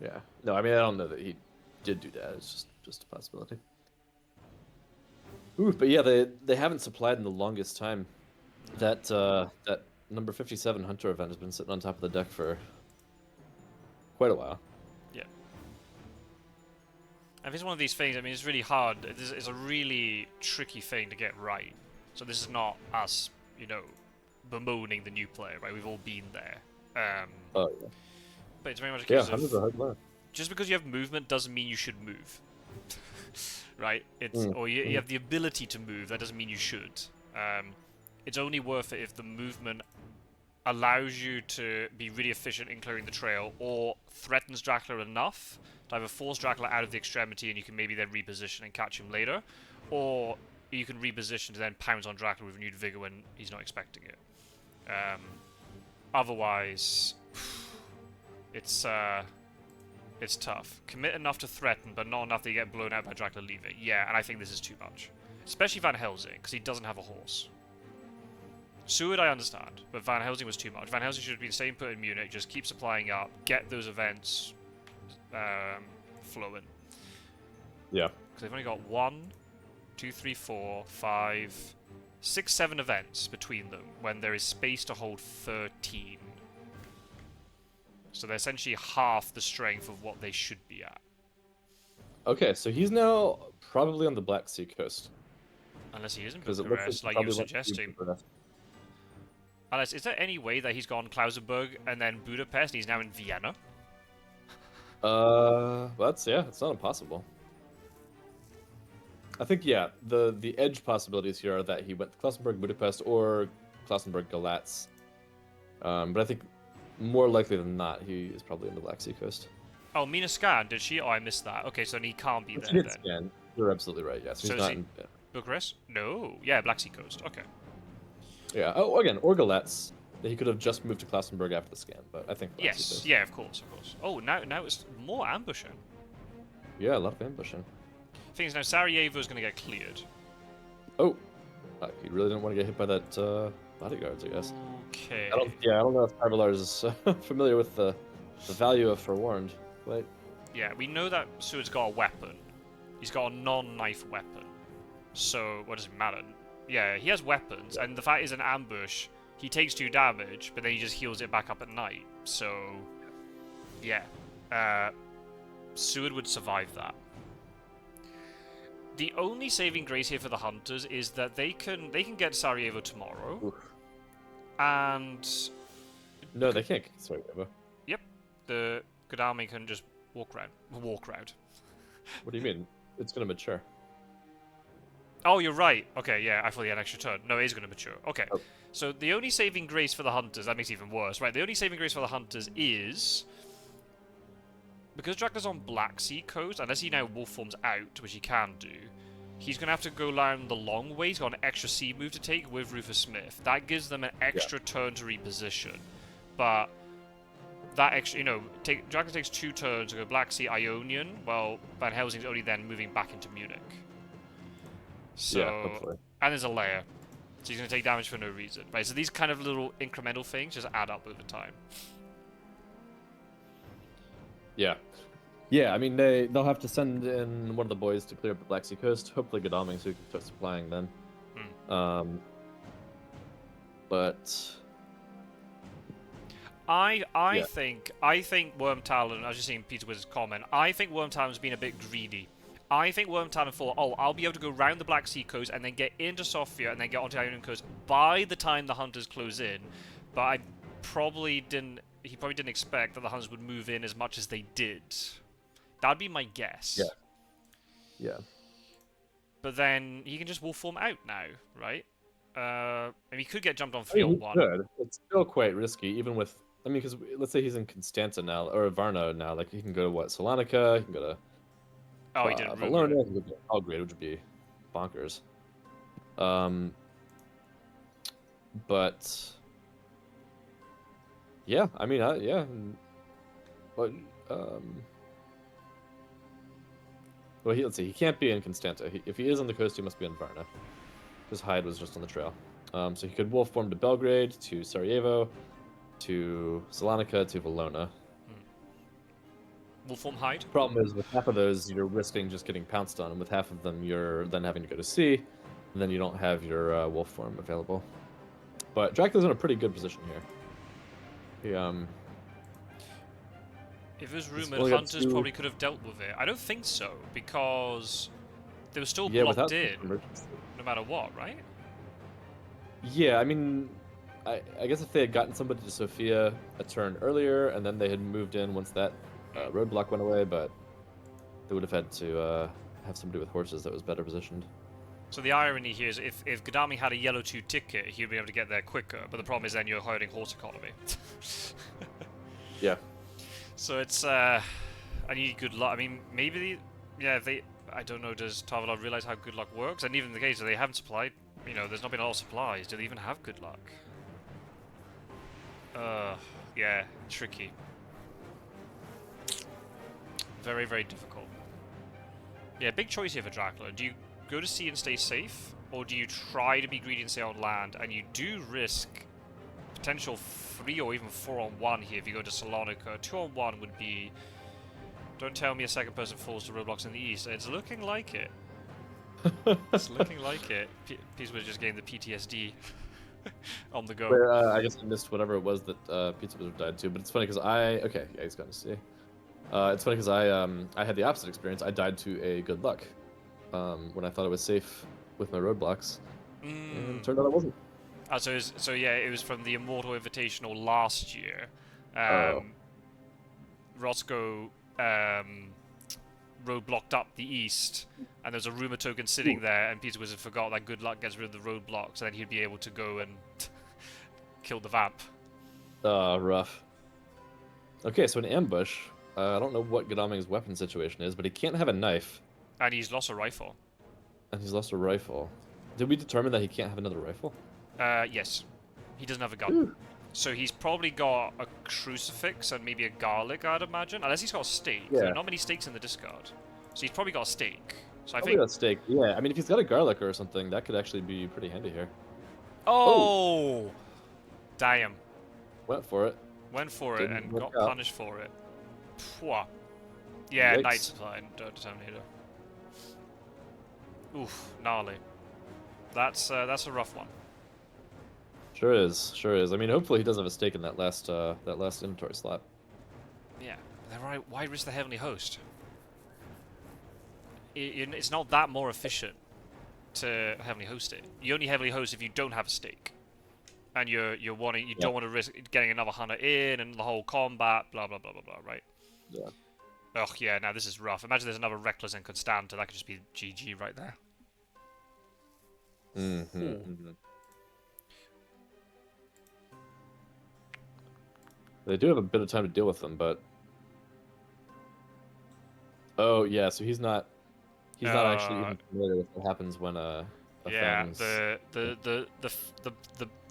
Yeah. No, I mean, I don't know that he did do that. It's just just a possibility. Ooh, but yeah, they haven't supplied in the longest time. That number 57 Hunter event has been sitting on top of the deck for quite a while. Yeah. And it's one of these things, I mean, it's really hard. It's a really tricky thing to get right. So this is not us, you know, bemoaning the new player, right? We've all been there. Oh yeah. But it's very much a Yeah, case Hunter's of a hard learn. just because you have movement doesn't mean you should move, right? Or you Mm. have the ability to move. That doesn't mean you should. It's only worth it if the movement allows you to be really efficient in clearing the trail, or threatens Dracula enough to either force Dracula out of the extremity and you can maybe then reposition and catch him later, or you can reposition to then pounce on Dracula with renewed vigor when he's not expecting it. Otherwise, it's tough. Commit enough to threaten, but not enough that you get blown out by Dracula leaving. Yeah, and I think this is too much. Especially Van Helsing, because he doesn't have a horse. Seward I understand, but Van Helsing was too much. Van Helsing should have been staying put in Munich, just keep supplying up, get those events flowing. Yeah. Because they've only got 1, 2, 3, 4, 5, 6, 7 events between them when there is space to hold 13. So they're essentially half the strength of what they should be at. Okay, so he's now probably on the Black Sea coast. Unless he isn't Because it looks Bucharest, like he you're probably went to suggesting. Bucharest. Unless, is there any way that he's gone Klausenburg and then Budapest and he's now in Vienna? That's it's not impossible. I think the edge possibilities here are that he went to Klausenburg, Budapest, or Klausenburg, Galatz. But I think more likely than not, he is probably on the Black Sea coast. Oh, Mina scanned, did she? Oh, I missed that. Okay, so then he can't be But there she did then. scan. You're absolutely right. Yes, So he's is not. he- In, Bucharest? No. Yeah, Black Sea coast. Okay. yeah. Oh, again, or Galatz. He could have just moved to Klausenburg after the scan, but I think Black Sea Yes. coast. Yeah, of course, of course. Oh, now it's more ambushing. Yeah, a lot of ambushing. Thing is, now Sarajevo is going to get cleared. Oh, he really didn't want to get hit by that bodyguards, I guess. Okay. I don't know if Tarvalar is familiar with the value of forewarned. Wait. Yeah, we know that Seward's got a weapon. He's got a non-knife weapon. So, what does it matter? Yeah, he has weapons, and the fact is an ambush, he takes 2 damage, but then he just heals it back up at night. So, yeah. Seward would survive that. The only saving grace here for the Hunters is that they can get Sarajevo tomorrow. Oof. And No, they can't. Sorry, Eva. yep, the good army can just walk around. What do you mean? It's gonna mature. Oh, you're right. Okay, yeah, I thought he had an extra turn. No, it is going to mature. Okay. Oh. So the only saving grace for the Hunters, that makes it even worse, right? The only saving grace for the Hunters is, because Dracula's on Black Sea coast, unless he now wolf forms out, which he can do, he's going to have to go down the long way. He's got an extra sea move to take with Rufus Smith. That gives them an extra turn to reposition. But that extra, Dracula takes 2 turns to go Black Sea, Ionian, while Van Helsing's only then moving back into Munich. So, Yeah, hopefully. and there's a layer. So he's going to take damage for no reason. Right, so these kind of little incremental things just add up over time. Yeah. Yeah, I mean, they'll have to send in one of the boys to clear up the Black Sea coast. Hopefully Godalming, so we can start supplying then. But I think Wyrmtalon, I was just seeing Peter Wizard's comment, I think Wyrmtalon's been a bit greedy. I think Wyrmtalon thought, I'll be able to go round the Black Sea coast and then get into Sofia and then get onto the Ionian coast by the time the Hunters close in. But he probably didn't expect that the Hunters would move in as much as they did. That'd be my guess. Yeah. But then he can just wolf form out now, right? And he could get jumped on I mean, field he 1. could. It's still quite risky, even with. I mean, because let's say he's in Constanza now, or Varna now. Like, he can go to Salonika, he can go to. Oh, he didn't. Valona, he can go to Belgrade, which would be bonkers. But. Yeah, I mean, yeah. But, well, let's see. He can't be in Constanza. If he is on the coast, he must be in Varna. His hide was just on the trail. So he could wolf form to Belgrade, to Sarajevo, to Salonika, to Valona. Wolfform hide. Problem is, with half of those, you're risking just getting pounced on, and with half of them, you're then having to go to sea, and then you don't have your wolf form available. But Dracula's in a pretty good position here. He, If it was he's rumored, only got hunters two- probably could have dealt with it. I don't think so, because they were still yeah, blocked without in, emergency. no matter what, right? Yeah, I mean, I guess if they had gotten somebody to Sophia a turn earlier, and then they had moved in once that roadblock went away, but they would have had to have somebody with horses that was better positioned. So the irony here is if Gadami had a yellow 2 ticket, he'd be able to get there quicker, but the problem is then you're hurting horse economy. Yeah. So it's, I need good luck. I mean, maybe, I don't know, does Tarvalar realize how good luck works? And even in the case that they haven't supplied, there's not been a lot of supplies, do they even have good luck? Yeah, tricky. Very, very difficult. Yeah, big choice here for Dracula. Do you go to sea and stay safe, or do you try to be greedy and stay on land? And you do risk potential 3 or even 4 on 1 here if you go to Salonika. 2 on 1 would be... Don't tell me a second person falls to roadblocks in the east. It's looking like it. It's looking like it. Pizza was just getting the PTSD on the go. But, I guess I missed whatever it was that Pizza Wizard died to, but it's funny because okay, yeah, he's gone to sea. It's funny because I had the opposite experience. I died to a good luck when I thought I was safe with my roadblocks, and it turned out I wasn't. So yeah, it was from the Immortal Invitational last year. Roscoe roadblocked up the east, and there's a rumor token sitting there, and Peter Wizard forgot that good luck gets rid of the roadblocks, and then he'd be able to go and kill the vamp. Rough. Okay, so an ambush. I don't know what Godalming's weapon situation is, but he can't have a knife. And he's lost a rifle. And he's lost a rifle. Did we determine that he can't have another rifle? Yes. He doesn't have a gun. So he's probably got a crucifix and maybe a garlic, I'd imagine. Unless he's got a stake. Yeah. There are not many stakes in the discard. So he's probably got a stake. So I Probably think... got steak. Yeah, I mean, if he's got a garlic or something, that could actually be pretty handy here. Oh! Damn. Went for it. Went for Didn't it and work got out. punished for it. Pwah. Yeah, Yikes. Knight's fine. Determinator. Oof, gnarly. That's a rough one. Sure is. Sure is. I mean, hopefully he does have a stake in that last inventory slot. Yeah. Then why risk the Heavenly Host? It's not that more efficient to Heavenly Host it. You only Heavenly Host if you don't have a stake. And you don't want to risk getting another hunter in and the whole combat, blah blah blah blah blah, right? Yeah. Ugh, yeah, now this is rough. Imagine there's another Reckless and Constanta, that could just be GG right there. They do have a bit of time to deal with them, but... Oh, yeah, so he's not actually even familiar with what happens when a yeah, Fang's... the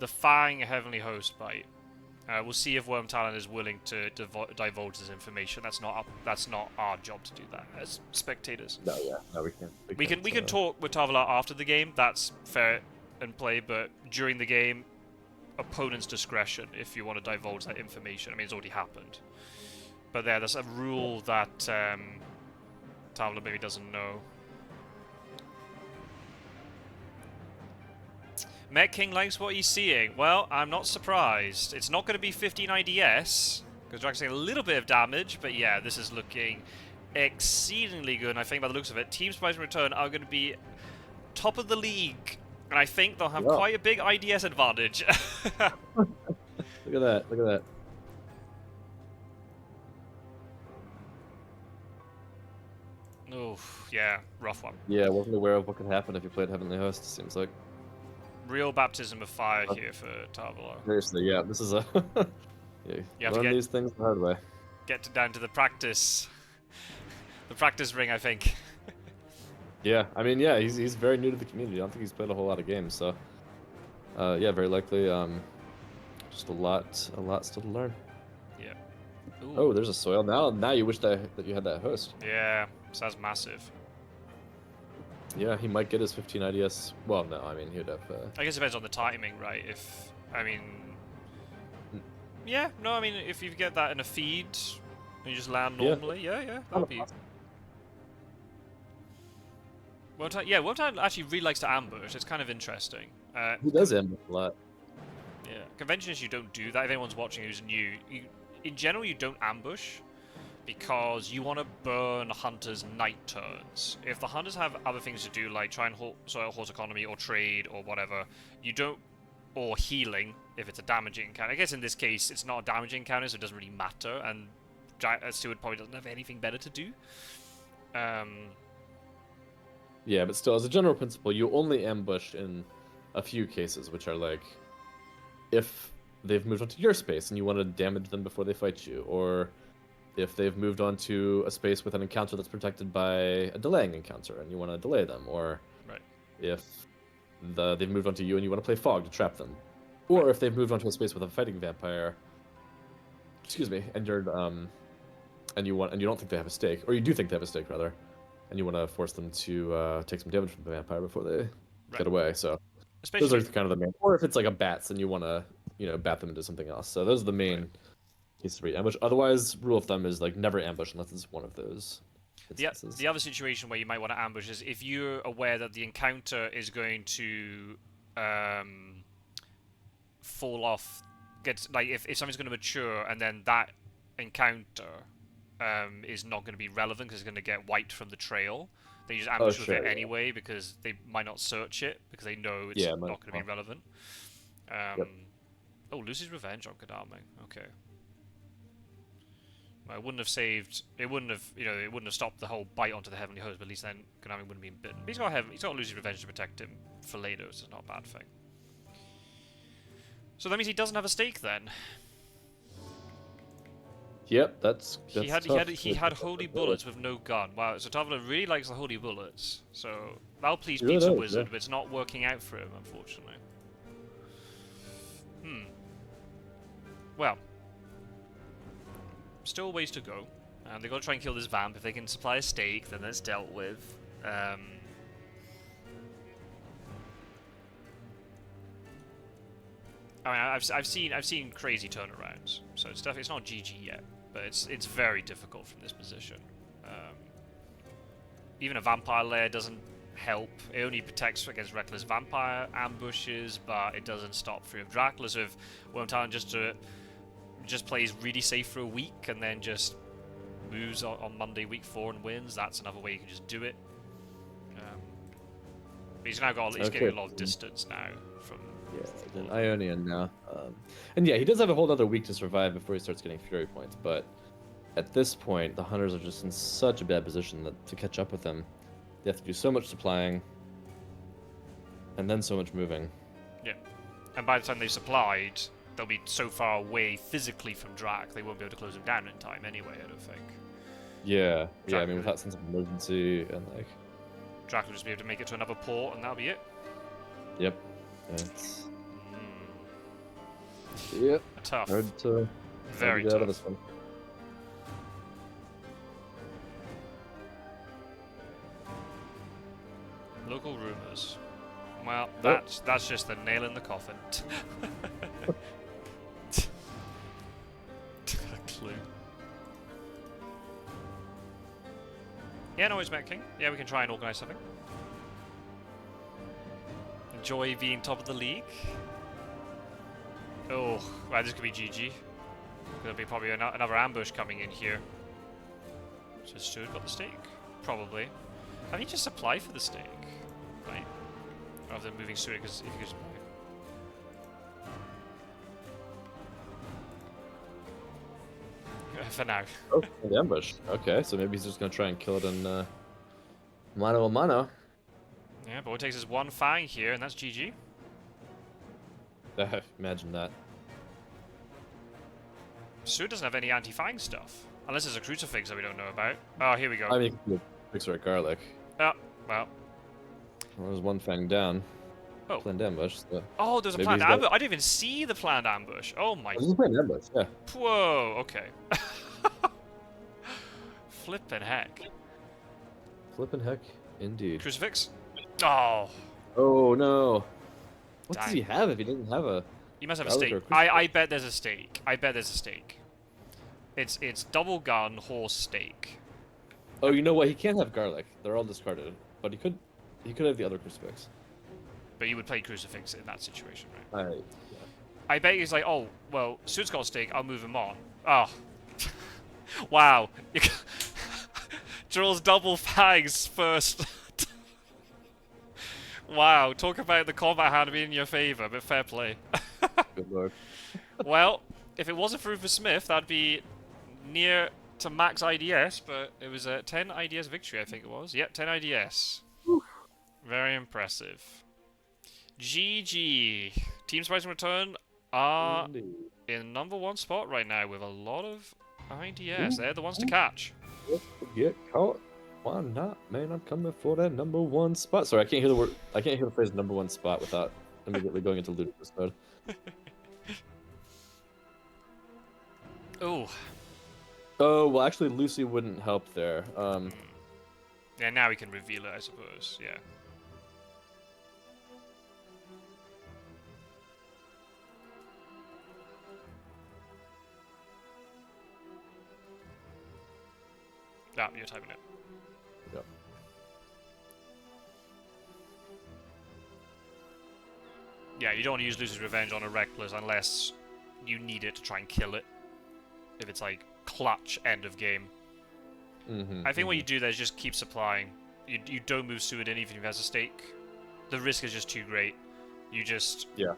Fang Heavenly Host bite. We'll see if Wyrmtalon is willing to divulge this information. That's not our job to do that as spectators. No, yeah, no, we can't. We can talk with Tarvalar after the game. That's fair and play, but during the game, opponent's discretion if you want to divulge that information. I mean, it's already happened, but that's a rule that Tarvalar maybe doesn't know. Met King likes what he's seeing. Well, I'm not surprised. It's not going to be 15 IDS, because Dragon's taking a little bit of damage, but yeah, this is looking exceedingly good, and I think by the looks of it, Team Spice Return are going to be top of the league, and I think they'll have quite a big IDS advantage. Look at that, look at that. Oof, yeah, rough one. Yeah, I wasn't aware of what could happen if you played Heavenly Host, seems like. Real baptism of fire here for Tarvalar. Seriously, yeah, this is a... You have to learn these things the hard way. Get down to the practice. The practice ring, I think. Yeah, I mean, yeah, he's very new to the community. I don't think he's played a whole lot of games, so... yeah, very likely, just a lot still to learn. Yeah. Ooh. Oh, there's a soil. Now you wish that you had that host. Yeah, so that's massive. Yeah, he might get his 15 IDS. Well, no, I mean, he'd have... I guess it depends on the timing, right? If you get that in a feed, And you just land Yeah. normally. Yeah, that'll be. Wyrmtalon actually really likes to ambush. It's kind of interesting. He does ambush a lot. Yeah, conventions you don't do that. If anyone's watching who's new, in general you don't ambush because you want to burn hunters' night turns. If the hunters have other things to do, like try and horse economy or trade or whatever, you don't, or healing if it's a damaging encounter. I guess in this case it's not a damaging encounter, so it doesn't really matter. And Steward probably doesn't have anything better to do. Yeah, but still, as a general principle, you only ambush in a few cases, which are like if they've moved onto your space and you want to damage them before they fight you, or if they've moved onto a space with an encounter that's protected by a delaying encounter and you want to delay them, or if they've moved onto you and you want to play fog to trap them, or if they've moved onto a space with a fighting vampire, and you're and you don't think they have a stake, or you do think they have a stake rather, and you want to force them to take some damage from the vampire before they get away. So those are kind of the main. Or if it's like a bats and you want to bat them into something else. So those are the main cases for ambush. Otherwise, rule of thumb is like never ambush unless it's one of those instances. The other situation where you might want to ambush is if you're aware that the encounter is going to fall off. If something's going to mature and then that encounter is not going to be relevant because it's going to get wiped from the trail. They just ambush with it anyway because they might not search it because they know it's not going to be relevant. Oh, Lucy's Revenge on Kadame. Okay. Well, it wouldn't have saved. It wouldn't have. It wouldn't have stopped the whole bite onto the Heavenly Host. But at least then Konami wouldn't be bitten. But he's got Lucy's Revenge to protect him for later, so it's not a bad thing. So that means he doesn't have a stake then. Yep, that's he had holy bullets with no gun. Wow, so Tarvalar really likes the holy bullets. So that'll please Pizza Wizard, but it's not working out for him, unfortunately. Well, still ways to go. They've got to try and kill this vamp. If they can supply a stake, then that's dealt with. I mean, I've seen crazy turnarounds, so it's not GG yet, but it's very difficult from this position. Even a vampire lair doesn't help. It only protects against reckless vampire ambushes, but it doesn't stop Fury of Dracula. So if Wyrmtalon just plays really safe for a week and then just moves on Monday week 4 and wins, that's another way you can just do it. But he's getting a lot of distance now from. Yeah, he's an Ionian now. And yeah, he does have a whole other week to survive before he starts getting Fury points, but at this point, the Hunters are just in such a bad position that to catch up with them, they have to do so much supplying, and then so much moving. Yeah, and by the time they've supplied, they'll be so far away physically from Drac, they won't be able to close them down in time anyway, I don't think. Yeah, I mean, without sense of emergency, and like... Drac will just be able to make it to another port, and that'll be it. Yep. It's... Yep. Tough. Very tough. Out of this one. Local rumors. Well, that's just the nail in the coffin. A clue. Yeah, no, it's Met King. Yeah, we can try and organise something. Enjoy being top of the league. Oh, well, this could be GG. There'll be probably another ambush coming in here. So Stuart got the stake? Probably. Have you just applied for the stake? Right? Rather than moving Stuart, because if you just... For now. Oh, the ambush. Okay, so maybe he's just going to try and kill it in mano a mano. Yeah, but what takes is one Fang here, and that's GG. Imagine that. Stuart doesn't have any anti-Fang stuff. Unless there's a crucifix that we don't know about. Oh, here we go. I mean, fix her at garlic. Oh, well. Well, there's one Fang down. Oh. Planned ambush. So oh, there's a planned ambush. I didn't even see the planned ambush. Oh my. There's a planned ambush, yeah. Whoa, okay. Flippin' heck. Flippin' heck, indeed. Crucifix? Oh. Oh no. What Dang. does he have if he doesn't have a... He must have a stake. I bet there's a stake. I bet there's a stake. It's double gun, horse, steak. Oh, you know what? He can't have garlic. They're all discarded. But he could have the other crucifix. But you would play crucifix in that situation, right? Yeah. I bet he's like, oh, well, Suit's got a steak, I'll move him on. Oh. Wow. Draws double fags first. Wow, talk about the combat hand being in your favour, but fair play. Good lord. Well, if it wasn't for Rufus Smith, that'd be near to max IDS, but it was a 10 IDS victory, I think it was. Yep, 10 IDS. Very impressive. GG. Team Spice Return are in #1 spot right now with a lot of IDS. They're the ones to catch. Get caught. Why not, man? I'm coming for that #1 spot. Sorry, I can't hear the word. I can't hear the phrase #1 spot without immediately going into ludicrous mode. Ooh. Oh well, actually, Lucy wouldn't help there. Yeah, now we can reveal it, I suppose. Yeah. Ah, you're typing it. Yep. Yeah, you don't want to use Lucy's Revenge on a Reckless unless you need it to try and kill it. If it's like clutch end of game. I think what you do there is just keep supplying. You don't move Seward in even if he has a stake. The risk is just too great. You just... Yeah.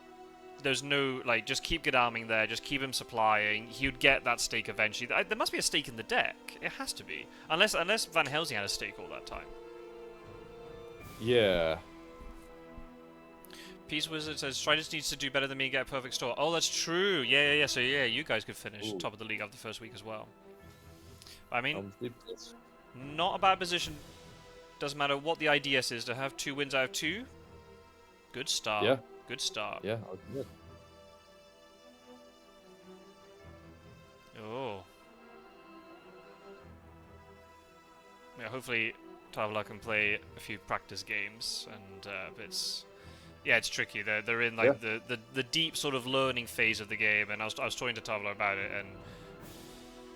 There's no... Like, just keep Godalming there. Just keep him supplying. He would get that stake eventually. There must be a stake in the deck. It has to be. Unless Van Helsing had a stake all that time. Yeah. Peace Wizard says, Striders needs to do better than me and get a perfect store. Oh, that's true. Yeah. So, yeah, you guys could finish top of the league after the first week as well. I mean, not a bad position. Doesn't matter what the IDS is to have 2 wins out of 2. Good start. Yeah. Good start. Yeah, I'll admit. Oh. Yeah, hopefully Tarvalar can play a few practice games, and it's... Yeah, it's tricky. They're in like the deep sort of learning phase of the game, and I was talking to Tarvalar about it, and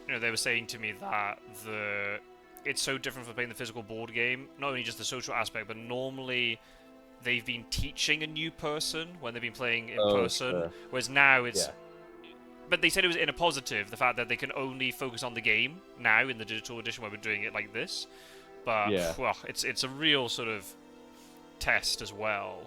you know they were saying to me that it's so different from playing the physical board game. Not only just the social aspect, but normally they've been teaching a new person when they've been playing in person, whereas now it's. Yeah. But they said it was in a positive, the fact that they can only focus on the game now in the digital edition where we're doing it like this. But well, it's a real sort of test as well.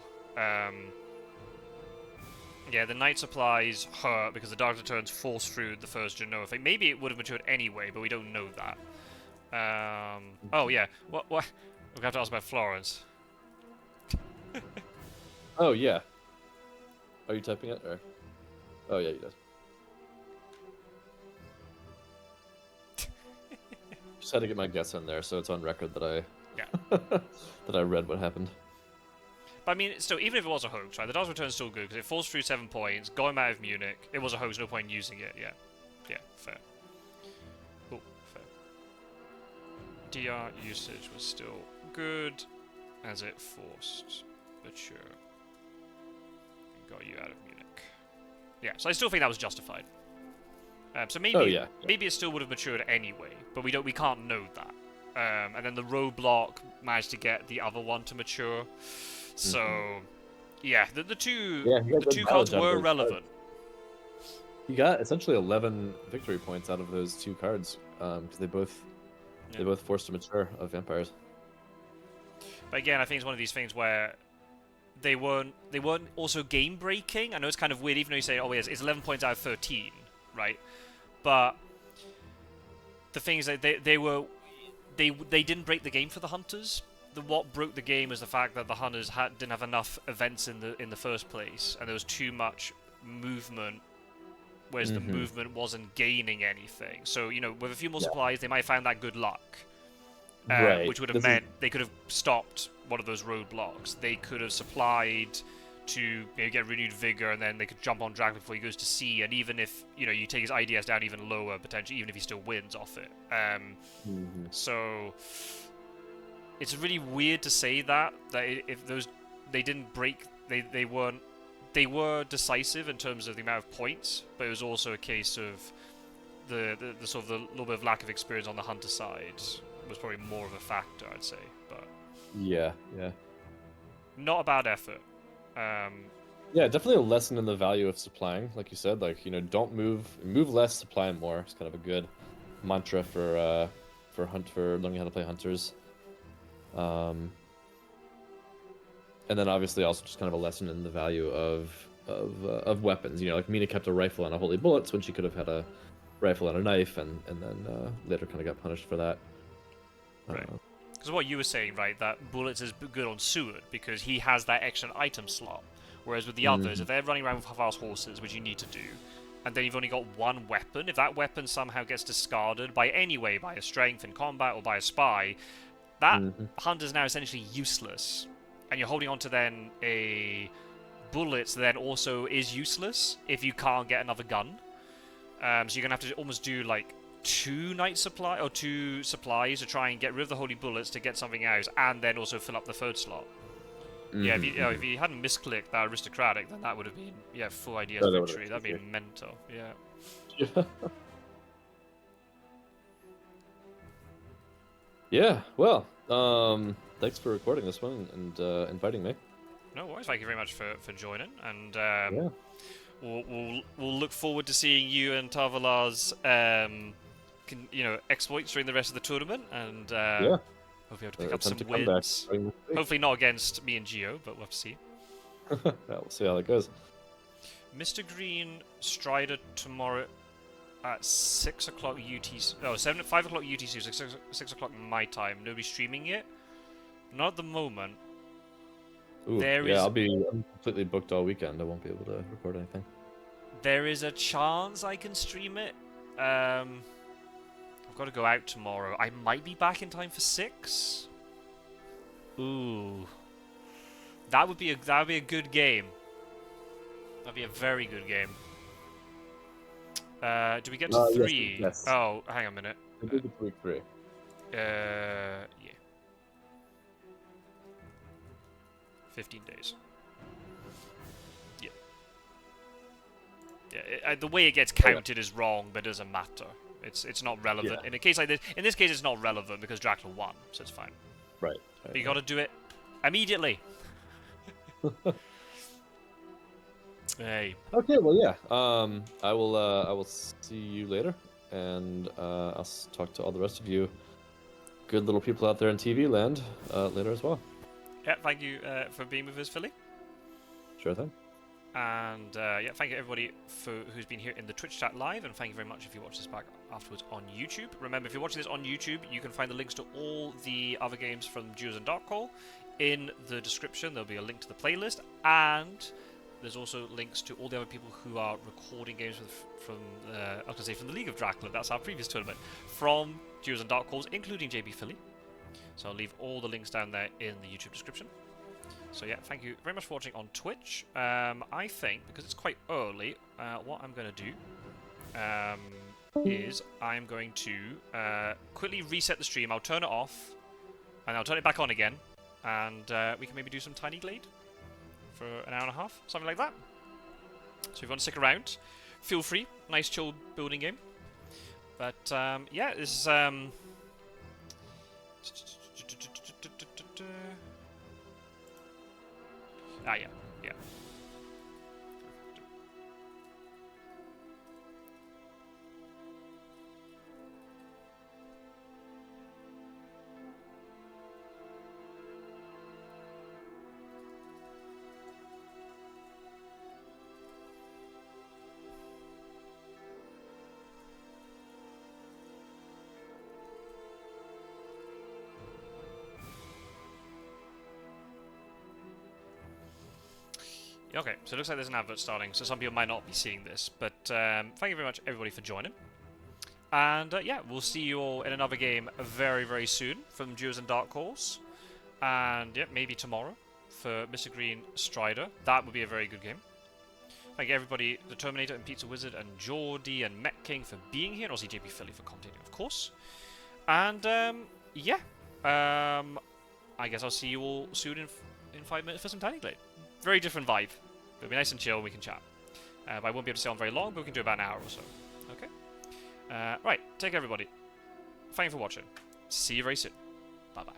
Yeah, the Night Supplies hurt because the Dark Returns force through the first Genoa thing. Maybe it would have matured anyway, but we don't know that. Oh yeah, what? We'll have to ask about Florence. Oh yeah. Are you typing it or? Oh yeah, you did. Just had to get my guess in there, so it's on record that I that I read what happened. But I mean, still, even if it was a hoax, right? The Dark Return is still good because it falls through 7 points. Got him out of Munich. It was a hoax. No point in using it. Yeah, fair. Oh, fair. DR usage was still good as it forced mature. Got you out of Munich. Yeah, so I still think that was justified. So maybe maybe it still would have matured anyway, but we can't know that. And then the roadblock managed to get the other one to mature. So yeah, the two cards were relevant. He got essentially 11 victory points out of those 2 cards because they both forced a mature of vampires. But again, I think it's one of these things where they weren't also game breaking. I know it's kind of weird, even though you say, oh, it's 11 points out of 13, right? But the thing is that they didn't break the game for the Hunters. What broke the game was the fact that the Hunters didn't have enough events in the first place, and there was too much movement, whereas the movement wasn't gaining anything. So, you know, with a few more supplies, they might have found that good luck. Which would have meant they could have stopped one of those roadblocks. They could have supplied to get renewed vigor, and then they could jump on Dracula before he goes to sea. And even if you take his IDS down even lower, potentially, even if he still wins off it. So it's really weird to say that if those they didn't break, they were decisive in terms of the amount of points, but it was also a case of the sort of the little bit of lack of experience on the hunter side was probably more of a factor, I'd say. But Yeah, yeah. not a bad effort. Yeah, definitely a lesson in the value of supplying, like you said. Like, don't move less, supply more. It's kind of a good mantra for learning how to play hunters. And then obviously also just kind of a lesson in the value of weapons. Like Mina kept a rifle and a holy bullets when she could have had a rifle and a knife, and then later kind of got punished for that. Right. Because what you were saying, right, that bullets is good on Seward because he has that extra item slot. Whereas with the others, if they're running around with fast horses, which you need to do, and then you've only got one weapon, if that weapon somehow gets discarded by a strength in combat or by a spy, that hunter's now essentially useless. And you're holding on to then a bullet that then also is useless if you can't get another gun. So you're going to have to almost do like two supplies to try and get rid of the holy bullets to get something else, and then also fill up the third slot. Yeah, if you hadn't misclicked that aristocratic, then that would have been full ideas victory. That'd be mental. Yeah. Yeah. Well, thanks for recording this one and inviting me. No worries. Thank you very much for joining, and we'll look forward to seeing you and Tarvalar's exploits during the rest of the tournament, and hope you have to pick up some wins. Hopefully not against me and Geo, but we'll have to see. We'll see how that goes. Mr. Green Strider tomorrow at 6 o'clock UTC. No, 5 o'clock UTC, 6 o'clock my time. Nobody's streaming it. Not at the moment. Ooh, I'm completely booked all weekend. I won't be able to record anything. There is a chance I can stream it. I've got to go out tomorrow. I might be back in time for 6. Ooh, that would be a good game. That'd be a very good game. Do we get to 3? Yes. Oh, hang on a minute. I think it's week 3. Yeah. 15 days. Yeah. Yeah. The way it gets counted is wrong, but it doesn't matter. It's not relevant. Yeah. In a case like this, in this case, it's not relevant because Dracula won, so it's fine. Right. But you got to do it immediately. Hey. Okay. Well, yeah. I will see you later, and I'll talk to all the rest of you, good little people out there in TV land, later as well. Yeah. Thank you for being with us, Philly. Sure thing. And thank you everybody who's been here in the Twitch chat live, and thank you very much if you watch this back afterwards on YouTube. Remember, if you're watching this on YouTube, you can find the links to all the other games from Duos and Dark Call in the description. There'll be a link to the playlist, and there's also links to all the other people who are recording games from the League of Dracula. That's our previous tournament from Duos and Dark Calls, including JB Philly. So I'll leave all the links down there in the YouTube description. So yeah, thank you very much for watching on Twitch. I think, because it's quite early, what I'm going to do is I'm going to quickly reset the stream. I'll turn it off, and I'll turn it back on again, and we can maybe do some Tiny Glade for an hour and a half, something like that. So if you want to stick around, feel free. Nice chill building game. But yeah, this is yeah. Okay, so it looks like there's an advert starting, so some people might not be seeing this, but thank you very much, everybody, for joining. And yeah, we'll see you all in another game very, very soon from Duos and Dark Calls. And yeah, maybe tomorrow for Mr. Green Strider. That would be a very good game. Thank you, everybody, the Terminator and Pizza Wizard and Geordie and Met King for being here, and also JP Philly for commentating, of course. And yeah, I guess I'll see you all soon in 5 minutes for some Tiny Glade. Very different vibe. It'll be nice and chill and we can chat. But I won't be able to stay on very long, but we can do about an hour or so. Okay? Right, take care everybody. Thank you for watching. See you very soon. Bye bye.